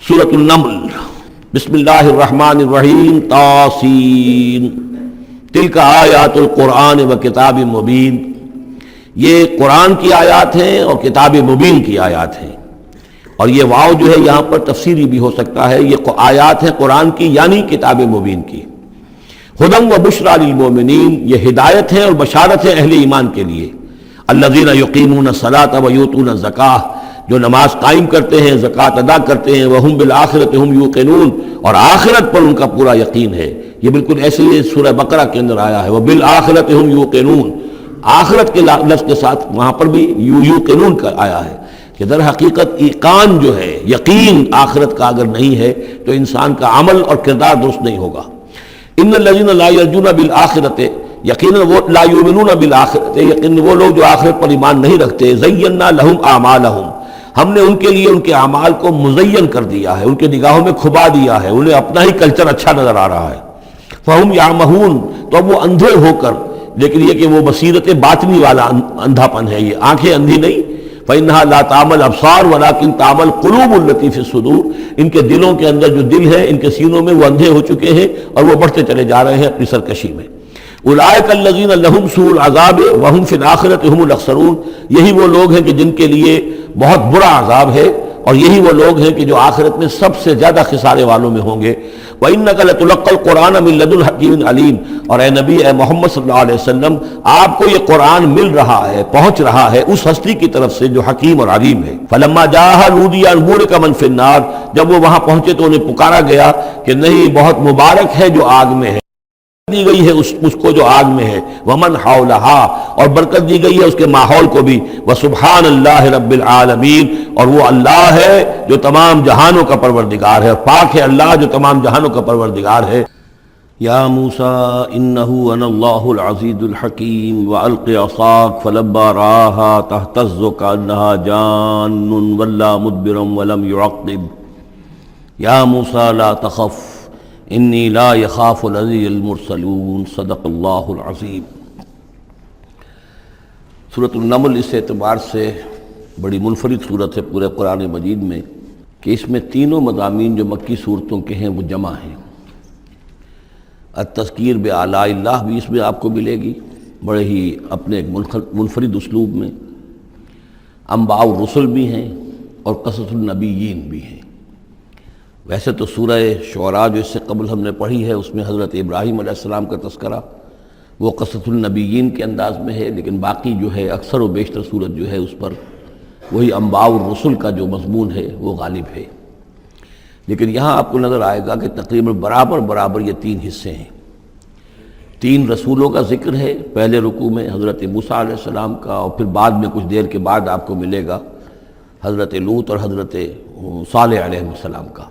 سورۃ النمل بسم اللہ الرحمن الرحیم طاسین تلک آیات القرآن و کتاب مبین، یہ قرآن کی آیات ہیں اور کتاب مبین کی آیات ہیں۔ اور یہ واو جو ہے یہاں پر تفسیری بھی ہو سکتا ہے، یہ آیات ہیں قرآن کی یعنی کتاب مبین کی۔ ہدی و بشریٰ للمؤمنین، یہ ہدایت ہے اور بشارت ہے اہل ایمان کے لیے۔ الذین یقیمون الصلاۃ و یؤتون الزکاۃ، جو نماز قائم کرتے ہیں، زکوٰۃ ادا کرتے ہیں، وہم بالآخرۃ ہم یوقنون، اور آخرت پر ان کا پورا یقین ہے۔ یہ بالکل ایسے ہی سورہ بقرہ کے اندر آیا ہے، وبالآخرۃ ہم یوقنون، آخرت کے لفظ کے ساتھ وہاں پر بھی یوقنون کا آیا ہے کہ در حقیقت ایقان جو ہے، یقین آخرت کا اگر نہیں ہے تو انسان کا عمل اور کردار درست نہیں ہوگا۔ ان الذین لا یرجون بالآخرۃ، یقیناً وہ لا یؤمنون بالآخرۃ، یقیناً وہ لوگ جو آخرت پر ایمان نہیں رکھتے، زینا لہم اعمالہم، ہم نے ان کے لیے ان کے اعمال کو مزین کر دیا ہے، ان کے نگاہوں میں کھبا دیا ہے، انہیں اپنا ہی کلچر اچھا نظر آ رہا ہے۔ فہم یعمہون، تو اب وہ اندھے ہو کر، لیکن یہ کہ وہ بصیرت باطنی والا اندھا پن ہے، یہ آنکھیں اندھی نہیں۔ فإنها لا تعمى الأبصار ولكن تعمى القلوب التي في الصدور، ان کے دلوں کے اندر جو دل ہے، ان کے سینوں میں وہ اندھے ہو چکے ہیں اور وہ بڑھتے چلے جا رہے ہیں اپنی سرکشی میں۔ اولئک الذین لهم سوء العذاب وهم في الآخرة هم الأخسرون، یہی وہ لوگ ہیں کہ جن کے لیے بہت برا عذاب ہے، اور یہی وہ لوگ ہیں کہ جو آخرت میں سب سے زیادہ خسارے والوں میں ہوں گے۔ وَإِنَّكَ لَتُلَقَّى الْقُرْآنَ مِن لَدُنْ حَكِيمٍ عَلِيمٍ، اور اے نبی، اے محمد صلی اللہ علیہ وسلم، آپ کو یہ قرآن مل رہا ہے، پہنچ رہا ہے اس ہستی کی طرف سے جو حکیم اور علیم ہے۔ فَلَمَّا جَاءَهَا نُودِيَ أَن بُورِكَ مَن فِي النَّارِ، جب وہ وہاں پہنچے تو انہیں پکارا گیا کہ نہیں، بہت مبارک ہے جو آگ میں ہے، دی گئی ہے اس کو جو آگ میں ہے، ومن حولہا، اور برکت دی گئی ہے اس کے ماحول کو بھی، وسبحان اللہ رب العالمین، اور وہ اللہ ہے جو تمام جہانوں کا پروردگار ہے، اور پاک ہے اللہ جو تمام جہانوں کا پروردگار ہے۔ یا موسیٰ انہ انا اللہ العزیز الحکیم والق عصاک فلما رآہا تہتز کأنہا جان ولا مدبرا ولم يعقب یا موسیٰ لا تخف انی لا یخاف لدی المرسلون، صدق اللہ العظیم۔ سورۃ النمل اس اعتبار سے بڑی منفرد صورت ہے پورے قرآن مجید میں کہ اس میں تینوں مضامین جو مکی صورتوں کے ہیں وہ جمع ہیں۔ التذکیر بآلاء اللہ بھی اس میں آپ کو ملے گی، بڑے ہی اپنے ایک منفرد اسلوب میں۔ انباء الرسل بھی ہیں اور قصص النبیین بھی ہیں۔ ویسے تو سورہ شعراء جو اس سے قبل ہم نے پڑھی ہے اس میں حضرت ابراہیم علیہ السلام کا تذکرہ وہ قصص النبیین کے انداز میں ہے، لیکن باقی جو ہے اکثر و بیشتر صورت جو ہے اس پر وہی انباء الرسل کا جو مضمون ہے وہ غالب ہے۔ لیکن یہاں آپ کو نظر آئے گا کہ تقریباً برابر یہ تین حصے ہیں۔ تین رسولوں کا ذکر ہے، پہلے رکوع میں حضرت موسیٰ علیہ السلام کا، اور پھر بعد میں کچھ دیر کے بعد آپ کو ملے گا حضرت لوط اور حضرت صالح علیہ السلام کا۔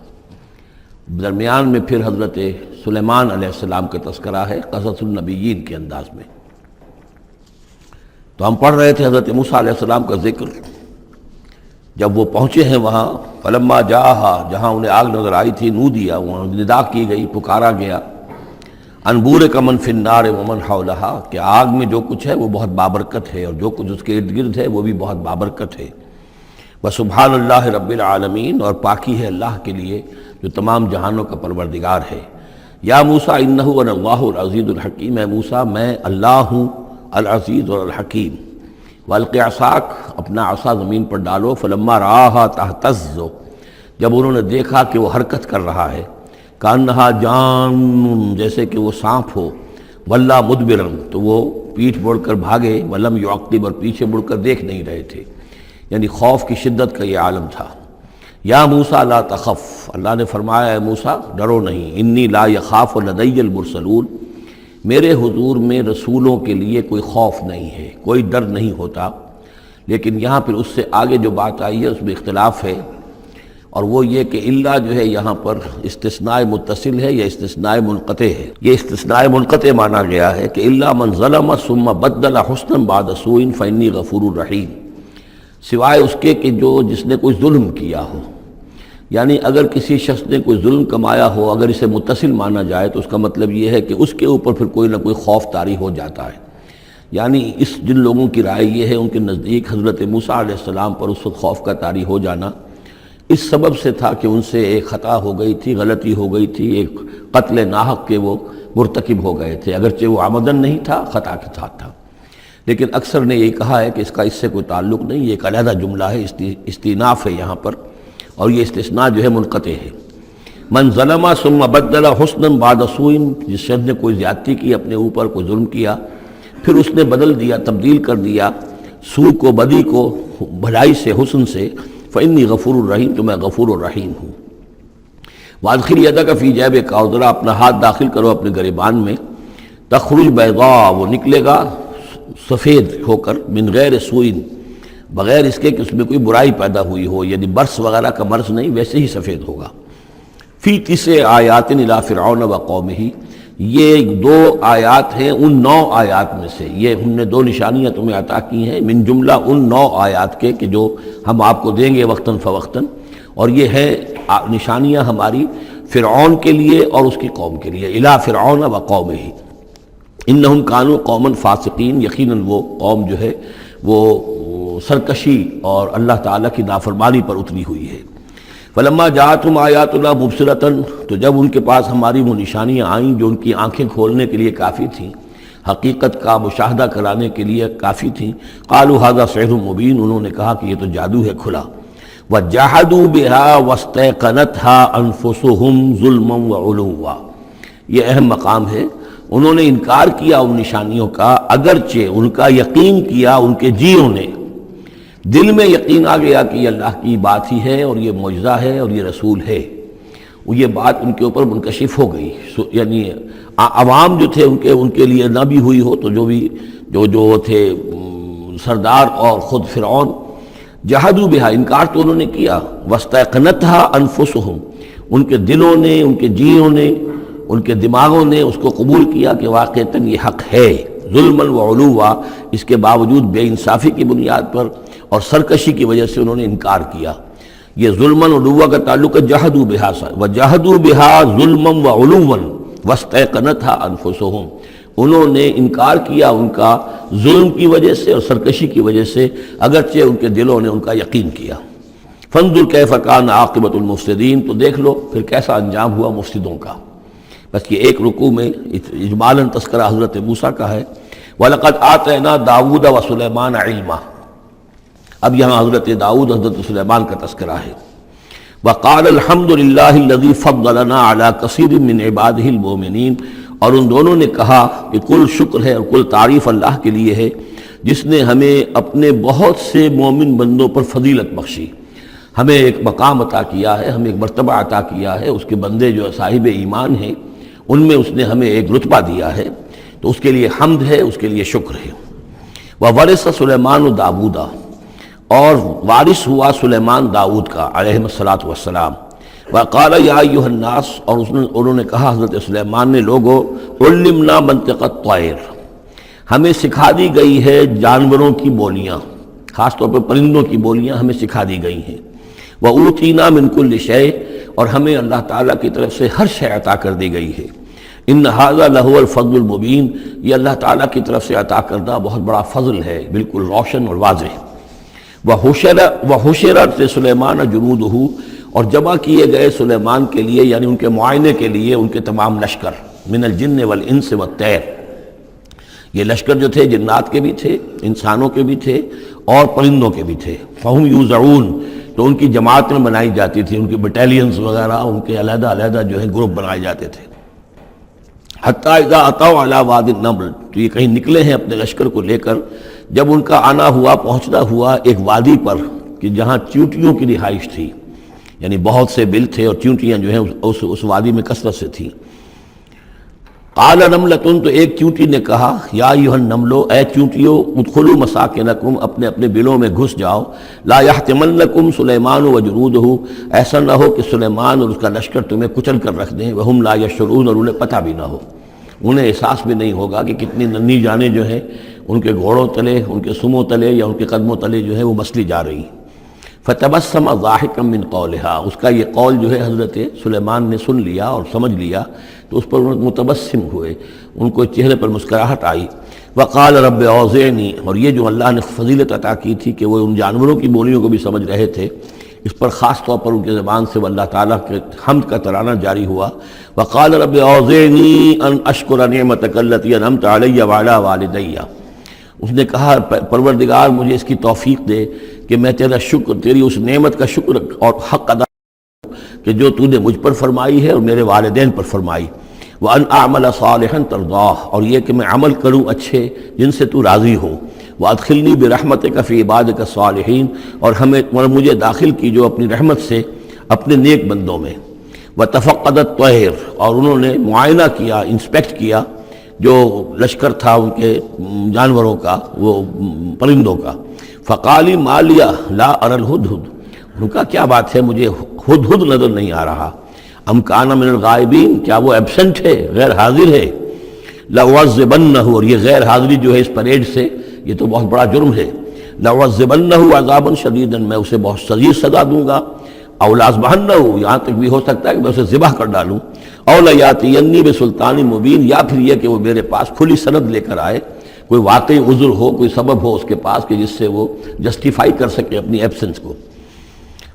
درمیان میں پھر حضرت سلیمان علیہ السلام کا تذکرہ ہے قصص النبیین کے انداز میں۔ تو ہم پڑھ رہے تھے حضرت موسیٰ علیہ السلام کا ذکر، جب وہ پہنچے ہیں وہاں، فلما جاءہا، جہاں انہیں آگ نظر آئی تھی، نودیا، وہاں ندا کی گئی، پکارا گیا، ان بورک من فی النار ومن حولہا، کہ آگ میں جو کچھ ہے وہ بہت بابرکت ہے اور جو کچھ اس کے ارد گرد ہے وہ بھی بہت بابرکت ہے۔ وسبحان اللہ رب العالمین، اور پاکی ہے اللہ کے لیے جو تمام جہانوں کا پروردگار ہے۔ یا موسیٰ انہ انا اللہ العزیز الحکیم، اے موسیٰ میں اللہ ہوں العزیز اور الحکیم۔ والق عصاک، اپنا عصا زمین پر ڈالو، فلما رآہا تہتز، جب انہوں نے دیکھا کہ وہ حرکت کر رہا ہے، کأنہا جان، جیسے کہ وہ سانپ ہو، ولا مدبرا، تو وہ پیٹھ موڑ کر بھاگے، ولم یعقب، اور پیچھے مڑ کر دیکھ نہیں رہے تھے، یعنی خوف کی شدت کا یہ عالم تھا۔ یا موسیٰ لا تخف، اللہ نے فرمایا اے موسیٰ ڈرو نہیں، انی لا یخاف لدی المرسلون، میرے حضور میں رسولوں کے لیے کوئی خوف نہیں ہے، کوئی ڈر نہیں ہوتا۔ لیکن یہاں پھر اس سے آگے جو بات آئی ہے اس میں اختلاف ہے، اور وہ یہ کہ الا جو ہے یہاں پر استثناء متصل ہے یا استثناء منقطع ہے۔ یہ استثناء منقطع مانا گیا ہے کہ الا من ظلم ثم بدل حسنا بعد سوء فانی غفور رحیم، سوائے اس کے کہ جو جس نے کوئی ظلم کیا ہو، یعنی اگر کسی شخص نے کوئی ظلم کمایا ہو، اگر اسے متصل مانا جائے تو اس کا مطلب یہ ہے کہ اس کے اوپر پھر کوئی نہ کوئی خوف طاری ہو جاتا ہے۔ یعنی جن لوگوں کی رائے یہ ہے، ان کے نزدیک حضرت موسیٰ علیہ السلام پر اس وقت خوف کا طاری ہو جانا اس سبب سے تھا کہ ان سے ایک خطا ہو گئی تھی، غلطی ہو گئی تھی، ایک قتل ناحق کے وہ مرتکب ہو گئے تھے، اگرچہ وہ عمدن نہیں تھا، خطا کے ساتھ تھا۔ لیکن اکثر نے یہ کہا ہے کہ اس کا اس سے کوئی تعلق نہیں، یہ ایک علیحدہ جملہ ہے، استئناف ہے یہاں پر، اور یہ استثناء جو ہے منقطع ہے۔ من ظلم ثم بدل حسنا بعد سوء، جس شخص نے کوئی زیادتی کی اپنے اوپر، کوئی ظلم کیا، پھر اس نے بدل دیا، تبدیل کر دیا سوء کو، بدی کو، بھلائی سے، حسن سے، فإنی غفور الرحیم، تو میں غفور الرحیم ہوں۔ وادخل یدک فی جیبک، اور ذرا اپنا ہاتھ داخل کرو اپنے گریبان میں، تخرج بیضاء، وہ نکلے گا سفید ہو کر، من غیر سوء، بغیر اس کے کہ اس میں کوئی برائی پیدا ہوئی ہو، یعنی برس وغیرہ کا مرض نہیں، ویسے ہی سفید ہوگا۔ فی 9 آیات الی فرعون و قومہ، یہ 2 آیات ہیں ان 9 آیات میں سے، یہ ہم نے 2 نشانیاں تمہیں عطا کی ہیں من جملہ ان 9 آیات کے کہ جو ہم آپ کو دیں گے وقتاً فوقتاً، اور یہ ہے نشانیاں ہماری فرعون کے لیے اور اس کی قوم کے لیے، الی فرعون و قومہ انہم کانوا قوما فاسقین، یقیناً وہ قوم جو ہے وہ سرکشی اور اللہ تعالیٰ کی نافرمانی پر اتری ہوئی ہے۔ فلما جاءتهم آیاتنا مبصرۃ، تو جب ان کے پاس ہماری وہ نشانیاں آئیں جو ان کی آنکھیں کھولنے کے لیے کافی تھیں، حقیقت کا مشاہدہ کرانے کے لیے کافی تھیں، قالوا ھذا سحر مبین، انہوں نے کہا کہ یہ تو جادو ہے کھلا، وجحدوا بها واستيقنتها انفسهم ظلما وعلوا، یہ اہم مقام ہے، انہوں نے انکار کیا ان نشانیوں کا، اگرچہ ان کا یقین کیا ان کے جیوں نے، دل میں یقین آ گیا کہ یہ اللہ کی بات ہی ہے اور یہ معجزہ ہے اور یہ رسول ہے، وہ یہ بات ان کے اوپر منکشف ہو گئی، یعنی عوام جو تھے ان کے لیے نہ بھی ہوئی ہو تو جو تھے سردار اور خود فرعون، جحدوا بہا، انکار تو انہوں نے کیا، واستيقنتها انفسهم، ان کے دلوں نے، ان کے جیوں نے، ان کے دماغوں نے اس کو قبول کیا کہ واقعتاً یہ حق ہے، ظلما وعلوا، اس کے باوجود بے انصافی کی بنیاد پر اور سرکشی کی وجہ سے انہوں نے انکار کیا۔ یہ ظلما وعلوا کا تعلق ہے جحدوا بہا سے، وجحدوا بہا ظلما وعلوا واستيقنتها انفسهم، انہوں نے انکار کیا ان کا ظلم کی وجہ سے اور سرکشی کی وجہ سے، اگرچہ ان کے دلوں نے ان کا یقین کیا۔ فانظر کیف کان عاقبۃ المفسدین، تو دیکھ لو پھر کیسا انجام ہوا مفسدوں کا۔ بس یہ ایک رکوع میں اجمالاً تذکرہ حضرت موسیٰ کا ہے، وَلَقَدْ آتَيْنَا دَاوُودَ وَسُلَيْمَانَ عِلْمًا، اب یہاں حضرت داؤد، حضرت سلیمان کا تذکرہ ہے۔ وَقَالَ الْحَمْدُ لِلَّهِ الَّذِي فَضَّلَنَا عَلَى كَثِيرٍ مِّنْ عِبَادِهِ الْمُؤْمِنِينَ، اور ان دونوں نے کہا کہ کل شکر ہے اور کل تعریف اللہ کے لیے ہے جس نے ہمیں اپنے بہت سے مومن بندوں پر فضیلت بخشی، ہمیں ایک مقام عطا کیا ہے، ہمیں ایک مرتبہ عطا کیا ہے، اس کے بندے جو صاحب ایمان ہیں ان میں اس نے ہمیں ایک رتبہ دیا ہے، تو اس کے لیے حمد ہے، اس کے لیے شکر ہے۔ وَوَرِثَ سُلَيْمَانُ دَاوُودَ، اور وارث ہوا سلیمان داؤد کا علیہ الصلاۃ والسلام۔ وَقَالَ يَا أَيُّهَا النَّاسُ، اور انہوں نے کہا حضرت سلیمان نے، لوگو عُلِّمْنَا مَنطِقَ الطَّيْرِ، ہمیں سکھا دی گئی ہے جانوروں کی بولیاں، خاص طور پر پرندوں کی بولیاں ہمیں سکھا دی گئی ہیں۔ وَأُوتِينَا مِن كُلِّ شَيْءٍ، اور ہمیں اللہ تعالیٰ کی طرف سے ہر شے عطا کر دی گئی ہے۔ إِنَّ هَذَا لَهُوَ الْفَضْلُ الْمُبِينُ، یہ اللہ تعالیٰ کی طرف سے عطا کردہ بہت بڑا فضل ہے، بالکل روشن اور واضح۔ وَحُشِرَتْ لِسُلَيْمَانَ جُنُودُهُ، اور جمع کیے گئے سلیمان کے لیے، یعنی ان کے معائنے کے لیے، ان کے تمام لشکر، من الجن والانس والطیر، یہ لشکر جو تھے جنات کے بھی تھے، انسانوں کے بھی تھے اور پرندوں کے بھی تھے۔ فَهُمْ يُوزَعُونَ، تو ان کی جماعتیں بنائی جاتی تھی، ان کی بٹالینز وغیرہ، ان کے علیحدہ علیحدہ جو ہے گروپ بنائے جاتے تھے۔ حتیٰ اذا اتوا علی وادی النمل، تو یہ کہیں نکلے ہیں اپنے لشکر کو لے کر، جب ان کا آنا ہوا، پہنچنا ہوا ایک وادی پر کہ جہاں چیونٹیوں کی رہائش تھی، یعنی بہت سے بل تھے اور چیونٹیاں جو ہیں اس وادی میں کثرت سے تھیں۔ قال نملۃ، تو ایک چیونٹی نے کہا، یا ایھا النمل، اے چیونٹیوں، ادخلوا مساکنکم، اپنے اپنے بلوں میں گھس جاؤ، لا یحطمنکم سلیمان وجنودہ، ایسا نہ ہو کہ سلیمان اور اس کا لشکر تمہیں کچل کر رکھ دیں، وہم لا یشعرون، اور انہیں پتہ بھی نہ ہو، انہیں احساس بھی نہیں ہوگا کہ کتنی ننھی جانیں جو ہیں ان کے گھوڑوں تلے، ان کے سموں تلے یا ان کے قدموں تلے جو ہے وہ مسلی جا رہی ہیں۔ فتبسم ضاحکا من قولها، اس کا یہ قول جو ہے حضرت سلیمان نے سن لیا اور سمجھ لیا تو اس پر متبسم ہوئے، ان کو چہرے پر مسکراہٹ آئی۔ وقال رب اوزعنی، اور یہ جو اللہ نے فضیلت عطا کی تھی کہ وہ ان جانوروں کی بولیوں کو بھی سمجھ رہے تھے، اس پر خاص طور پر ان کی زبان سے اللہ تعالیٰ کے حمد کا ترانہ جاری ہوا. وقال رب اوزعنی ان اشکر نعمتک التی انعمت علی وعلی والدی. اس نے کہا پروردگار مجھے اس کی توفیق دے کہ میں تیرا شکر، تیری اس نعمت کا شکر اور حق ادا کہ جو تو نے مجھ پر فرمائی ہے اور میرے والدین پر فرمائی. وَأَنْ أَعْمَلَ صَالِحًا تَرْضَاهُ، اور یہ کہ میں عمل کروں اچھے جن سے تو راضی ہو. وَأَدْخِلْنِي بِرَحْمَتِكَ فِي عِبَادِكَ الصَّالِحِينَ، اور مجھے داخل کیجو اپنی رحمت سے اپنے نیک بندوں میں. وَتَفَقَّدَ الطَّيْرَ، اور انہوں نے معائنہ کیا، انسپیکٹ کیا جو لشکر تھا ان کے جانوروں کا، وہ پرندوں کا. فَقَالِ مَا لِيَ لَا أَرَى الْهُدْهُدْ، ان کا کیا بات ہے مجھے ہدہد نظر نہیں آ رہا. ام کان من الغائبین، کیا وہ ایبسنٹ ہے، غیر حاضر ہے. لأعذبنہ، اور یہ غیر حاضری جو ہے اس پریڈ سے یہ تو بہت بڑا جرم ہے. لأعذبنہ عذابا شدیدا، میں اسے بہت شدید سزا دوں گا. او لأذبحنہ، یہاں تک بھی ہو سکتا ہے کہ میں اسے ذبح کر ڈالوں. او لیاتینی بسلطان مبین، یا پھر یہ کہ وہ میرے پاس کھلی سند لے کر آئے، کوئی واقعی عذر ہو، کوئی سبب ہو اس کے پاس کہ جس سے وہ جسٹیفائی کر سکے اپنی ایبسنس کو.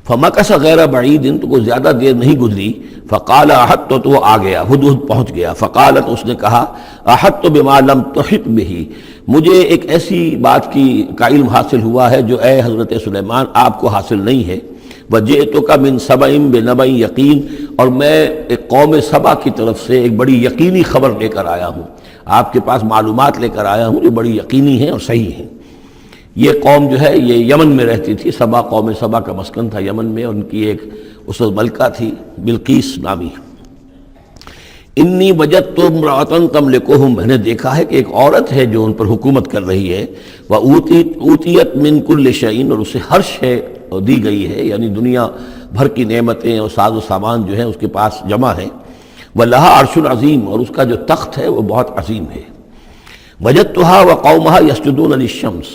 فمکث غیر بعید، تو کوئی زیادہ دیر نہیں گزری. فقال احطت، تو وہ آ گیا، ہدہد پہنچ گیا. فقالت، اس نے کہا احطت بما لم تحط به، مجھے ایک ایسی بات کا علم حاصل ہوا ہے جو اے حضرت سلیمان آپ کو حاصل نہیں ہے. وجئتک من سبأ بنبأ یقین، اور میں ایک قوم سبا کی طرف سے ایک بڑی یقینی خبر لے کر آیا ہوں، آپ کے پاس معلومات لے کر آیا ہوں جو بڑی یقینی ہیں اور صحیح ہیں. یہ قوم جو ہے یہ یمن میں رہتی تھی، سبا، قوم سبا کا مسکن تھا یمن میں. ان کی ایک اس وقت ملکہ تھی بلقیس نامی. انی وجدت امرأۃ تملکہم، میں نے دیکھا ہے کہ ایک عورت ہے جو ان پر حکومت کر رہی ہے. وأوتیت من کل شیء، اور اسے ہر شے دی گئی ہے، یعنی دنیا بھر کی نعمتیں اور ساز و سامان جو ہیں اس کے پاس جمع ہیں. ولہا عرش عظیم، اور اس کا جو تخت ہے وہ بہت عظیم ہے. وجدتھا وقومھا یسجدون للشمس،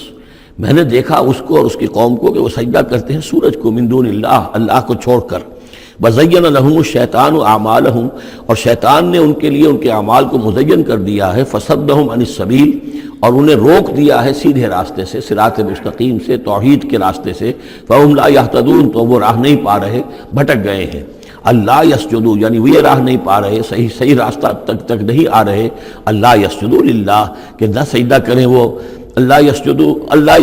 میں نے دیکھا اس کو اور اس کی قوم کو کہ وہ سجدہ کرتے ہیں سورج کو، من دون اللہ، اللہ کو چھوڑ کر. وزین لہم الشیطان اعمالہم، اور شیطان نے ان کے لیے ان کے اعمال کو مزین کر دیا ہے. فصدہم عن السبیل، اور انہیں روک دیا ہے سیدھے راستے سے، صراط مستقیم سے، توحید کے راستے سے. فہم لا یہتدون، تو وہ راہ نہیں پا رہے، بھٹک گئے ہیں. اللہ یسجدو، یعنی وہ یہ راہ نہیں پا رہے، صحیح راستہ تک نہیں آ رہے. اللہ یسجدو للہ، کہ نہ سجدہ کریں وہ اللہ یسجدو، اللہ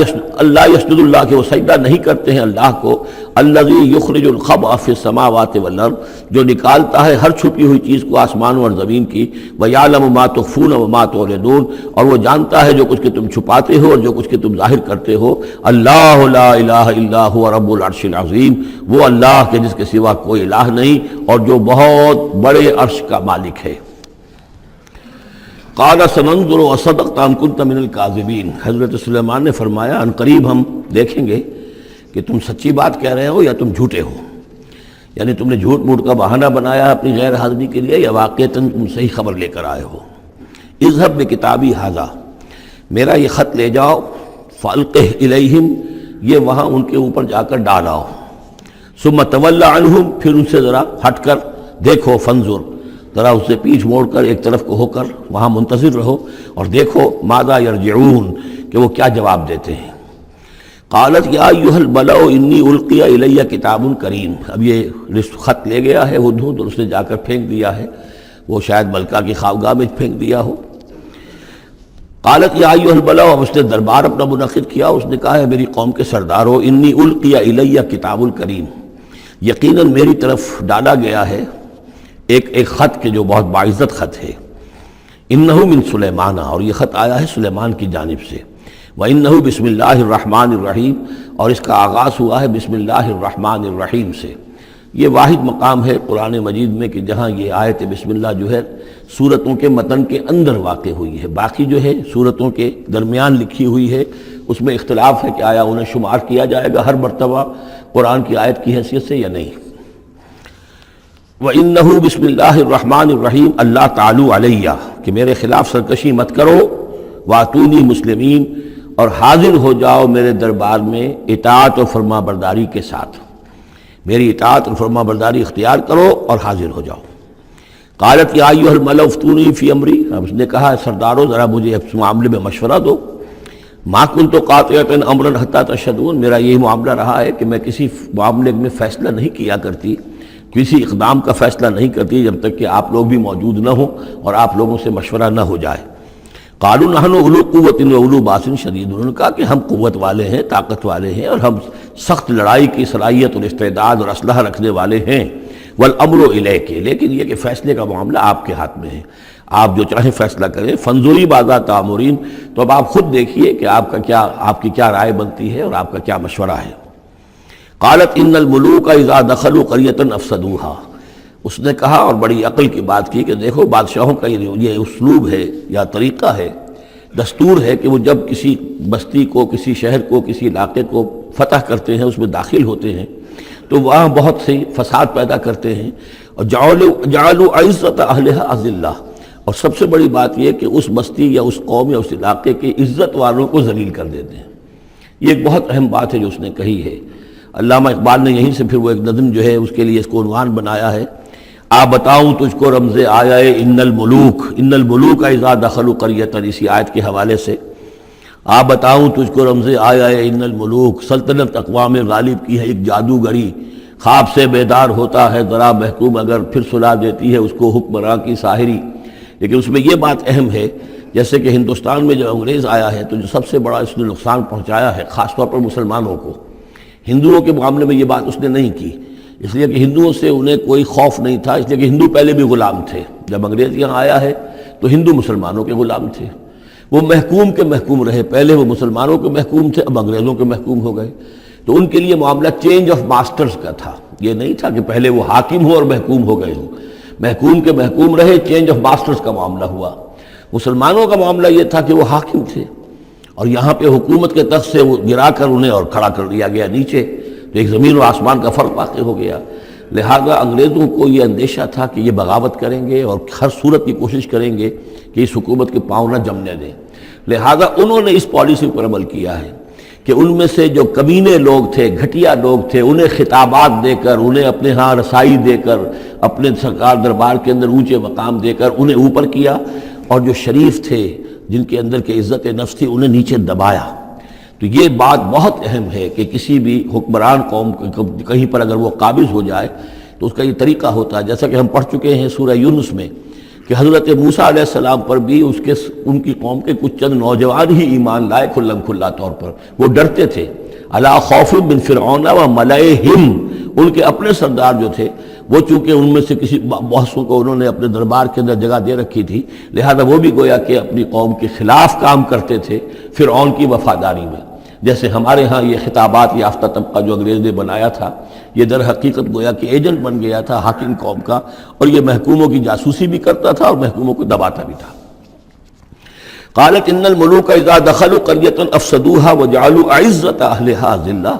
یسجد اللہ، کہ وہ سجدہ نہیں کرتے ہیں اللہ کو. الذی یخرج الخبء فی السماوات والارض، جو نکالتا ہے ہر چھپی ہوئی چیز کو آسمانوں اور زمین کی. ویعلم ما تخفون وما تعلنون، اور وہ جانتا ہے جو کچھ کہ تم چھپاتے ہو اور جو کچھ کہ تم ظاہر کرتے ہو. اللہ لا الہ الا هو رب العرش العظیم، وہ اللہ کے جس کے سوا کوئی الہ نہیں اور جو بہت بڑے عرش کا مالک ہے. قال سننظر اصدقت ام كنت من الكاذبین، حضرت سلیمان نے فرمایا ان قریب ہم دیکھیں گے کہ تم سچی بات کہہ رہے ہو یا تم جھوٹے ہو، یعنی تم نے جھوٹ موٹ کا بہانہ بنایا اپنی غیر حاضری کے لیے یا واقعتاً تم صحیح خبر لے کر آئے ہو. اذهب بکتابی ھذا، میرا یہ خط لے جاؤ. فالقہ الیہم، یہ وہاں ان کے اوپر جا کر ڈالاؤ. ثم تول عنہم، پھر ان سے ذرا ہٹ کر دیکھو. فانظر، ذرا اس سے پیٹھ موڑ کر ایک طرف کو ہو کر وہاں منتظر رہو اور دیکھو ماذا یرجعون، کہ وہ کیا جواب دیتے ہیں. قالت یا ایھا الملأ انی القی الی کتاب کریم، اب یہ خط لے گیا ہے ہدہد اور اس نے جا کر پھینک دیا ہے، وہ شاید ملکہ کی خوابگاہ میں پھینک دیا ہو. قالت یا ایھا الملأ، اب اس نے دربار اپنا منعقد کیا، اس نے کہا ہے میری قوم کے سردارو، انی القی الی کتاب الکریم، یقیناً میری طرف ڈالا گیا ہے ایک خط کے جو بہت باعزت خط ہے. انہ من سلیمان، اور یہ خط آیا ہے سلیمان کی جانب سے. وانہ بسم اللہ الرحمن الرحیم، اور اس کا آغاز ہوا ہے بسم اللہ الرحمن الرحیم سے. یہ واحد مقام ہے قرآن مجید میں کہ جہاں یہ آیت بسم اللہ جو ہے سورتوں کے متن کے اندر واقع ہوئی ہے. باقی جو ہے سورتوں کے درمیان لکھی ہوئی ہے، اس میں اختلاف ہے کہ آیا انہیں شمار کیا جائے گا ہر مرتبہ قرآن کی آیت کی حیثیت سے یا نہیں. وَإِنَّهُ بسم اللہ الرحمن الرحیم اللہ تعالی علیہ، کہ میرے خلاف سرکشی مت کرو. وَأَتُونِي مسلمین، اور حاضر ہو جاؤ میرے دربار میں اطاعت اور فرما برداری کے ساتھ، میری اطاعت اور فرما برداری اختیار کرو اور حاضر ہو جاؤ. قالت یا ایھا الملأ افتونی فی امری، اب اس نے کہا سردارو ذرا مجھے اس معاملے میں مشورہ دو. ما کنت قاطعۃ امرا حتی تشہدون، میرا یہی معاملہ رہا ہے کہ میں کسی معاملے میں فیصلہ نہیں کیا کرتی، کسی اقدام کا فیصلہ نہیں کرتی جب تک کہ آپ لوگ بھی موجود نہ ہوں اور آپ لوگوں سے مشورہ نہ ہو جائے۔ قالوا نحن اولو قوت و اولو باس شدید، انہوں نے کہا کہ ہم قوت والے ہیں، طاقت والے ہیں، اور ہم سخت لڑائی کی صلاحیت اور استعداد اور اسلحہ رکھنے والے ہیں۔ والامر الیک، لیکن یہ کہ فیصلے کا معاملہ آپ کے ہاتھ میں ہے، آپ جو چاہیں فیصلہ کریں۔ فانظری ماذا تأمرین، تو اب آپ خود دیکھیے کہ آپ کی کیا رائے بنتی ہے اور آپ کا کیا مشورہ ہے۔ قالت ان الملوک اذا دخلوا قریۃ افسدوها، اس نے کہا اور بڑی عقل کی بات کی کہ دیکھو بادشاہوں کا یہ اسلوب ہے یا طریقہ ہے، دستور ہے کہ وہ جب کسی بستی کو، کسی شہر کو، کسی علاقے کو فتح کرتے ہیں، اس میں داخل ہوتے ہیں تو وہاں بہت سے فساد پیدا کرتے ہیں، اور جعلوا عزت اہلھا اذلہ، اور سب سے بڑی بات یہ کہ اس بستی یا اس قوم یا اس علاقے کے عزت والوں کو ذلیل کر دیتے ہیں۔ یہ ایک بہت اہم بات ہے جو اس نے کہی ہے۔ علامہ اقبال نے یہیں سے پھر وہ ایک نظم جو ہے اس کے لیے اس کو عنوان بنایا ہے، آ بتاؤں تجھ کو رمز آیا ان الملوک اذا دخلوا قریۃ، اسی آیت کے حوالے سے آ بتاؤں تجھ کو رمز آیا ان الملوک، سلطنت اقوام غالب کی ہے ایک جادوگری، خواب سے بیدار ہوتا ہے ذرا محکوم اگر پھر سلا دیتی ہے اس کو حکمراں کی ساحری۔ لیکن اس میں یہ بات اہم ہے، جیسے کہ ہندوستان میں جب انگریز آیا ہے تو جو سب سے بڑا اس نے نقصان پہنچایا ہے خاص طور پر مسلمانوں کو، ہندوؤں کے معاملے میں یہ بات اس نے نہیں کی، اس لیے کہ ہندوؤں سے انہیں کوئی خوف نہیں تھا، اس لیے کہ ہندو پہلے بھی غلام تھے۔ جب انگریز یہاں آیا ہے تو ہندو مسلمانوں کے غلام تھے، وہ محکوم کے محکوم رہے، پہلے وہ مسلمانوں کے محکوم تھے، اب انگریزوں کے محکوم ہو گئے، تو ان کے لیے معاملہ چینج آف ماسٹرز کا تھا، یہ نہیں تھا کہ پہلے وہ حاکم ہو اور محکوم ہو گئے ہوں، محکوم کے محکوم رہے، چینج آف ماسٹرز کا معاملہ ہوا۔ مسلمانوں کا معاملہ یہ تھا کہ وہ حاکم تھے، اور یہاں پہ حکومت کے تخت سے وہ گرا کر انہیں اور کھڑا کر دیا گیا نیچے، تو ایک زمین و آسمان کا فرق واقع ہو گیا۔ لہذا انگریزوں کو یہ اندیشہ تھا کہ یہ بغاوت کریں گے اور ہر صورت کی کوشش کریں گے کہ اس حکومت کے پاؤں نہ جمنے دیں، لہذا انہوں نے اس پالیسی پر عمل کیا ہے کہ ان میں سے جو کمینے لوگ تھے، گھٹیا لوگ تھے، انہیں خطابات دے کر، انہیں اپنے ہاں رسائی دے کر، اپنے سرکار دربار کے اندر اونچے مقام دے کر انہیں اوپر کیا، اور جو شریف تھے جن کے اندر کے عزت نفس تھی انہیں نیچے دبایا۔ تو یہ بات بہت اہم ہے کہ کسی بھی حکمران قوم کہیں پر اگر وہ قابض ہو جائے تو اس کا یہ طریقہ ہوتا ہے، جیسا کہ ہم پڑھ چکے ہیں سورہ یونس میں کہ حضرت موسیٰ علیہ السلام پر بھی ان کی قوم کے کچھ چند نوجوان ہی ایمان لائے کھلم کھلا طور پر، وہ ڈرتے تھے۔ الا خوف من فرعون و ملئہم، ان کے اپنے سردار جو تھے وہ چونکہ ان میں سے کسی بحثوں کو انہوں نے اپنے دربار کے اندر جگہ دے رکھی تھی، لہذا وہ بھی گویا کہ اپنی قوم کے خلاف کام کرتے تھے فرعون کی وفاداری میں۔ جیسے ہمارے ہاں یہ خطابات یافتہ طبقہ جو انگریز نے بنایا تھا، یہ در حقیقت گویا کہ ایجنٹ بن گیا تھا حاکم قوم کا، اور یہ محکوموں کی جاسوسی بھی کرتا تھا اور محکوموں کو دباتا بھی تھا۔ قالت ان الملوک اذا دخلوا قریۃ افسدوها وجعلوا عزت اہلھا ذلہ،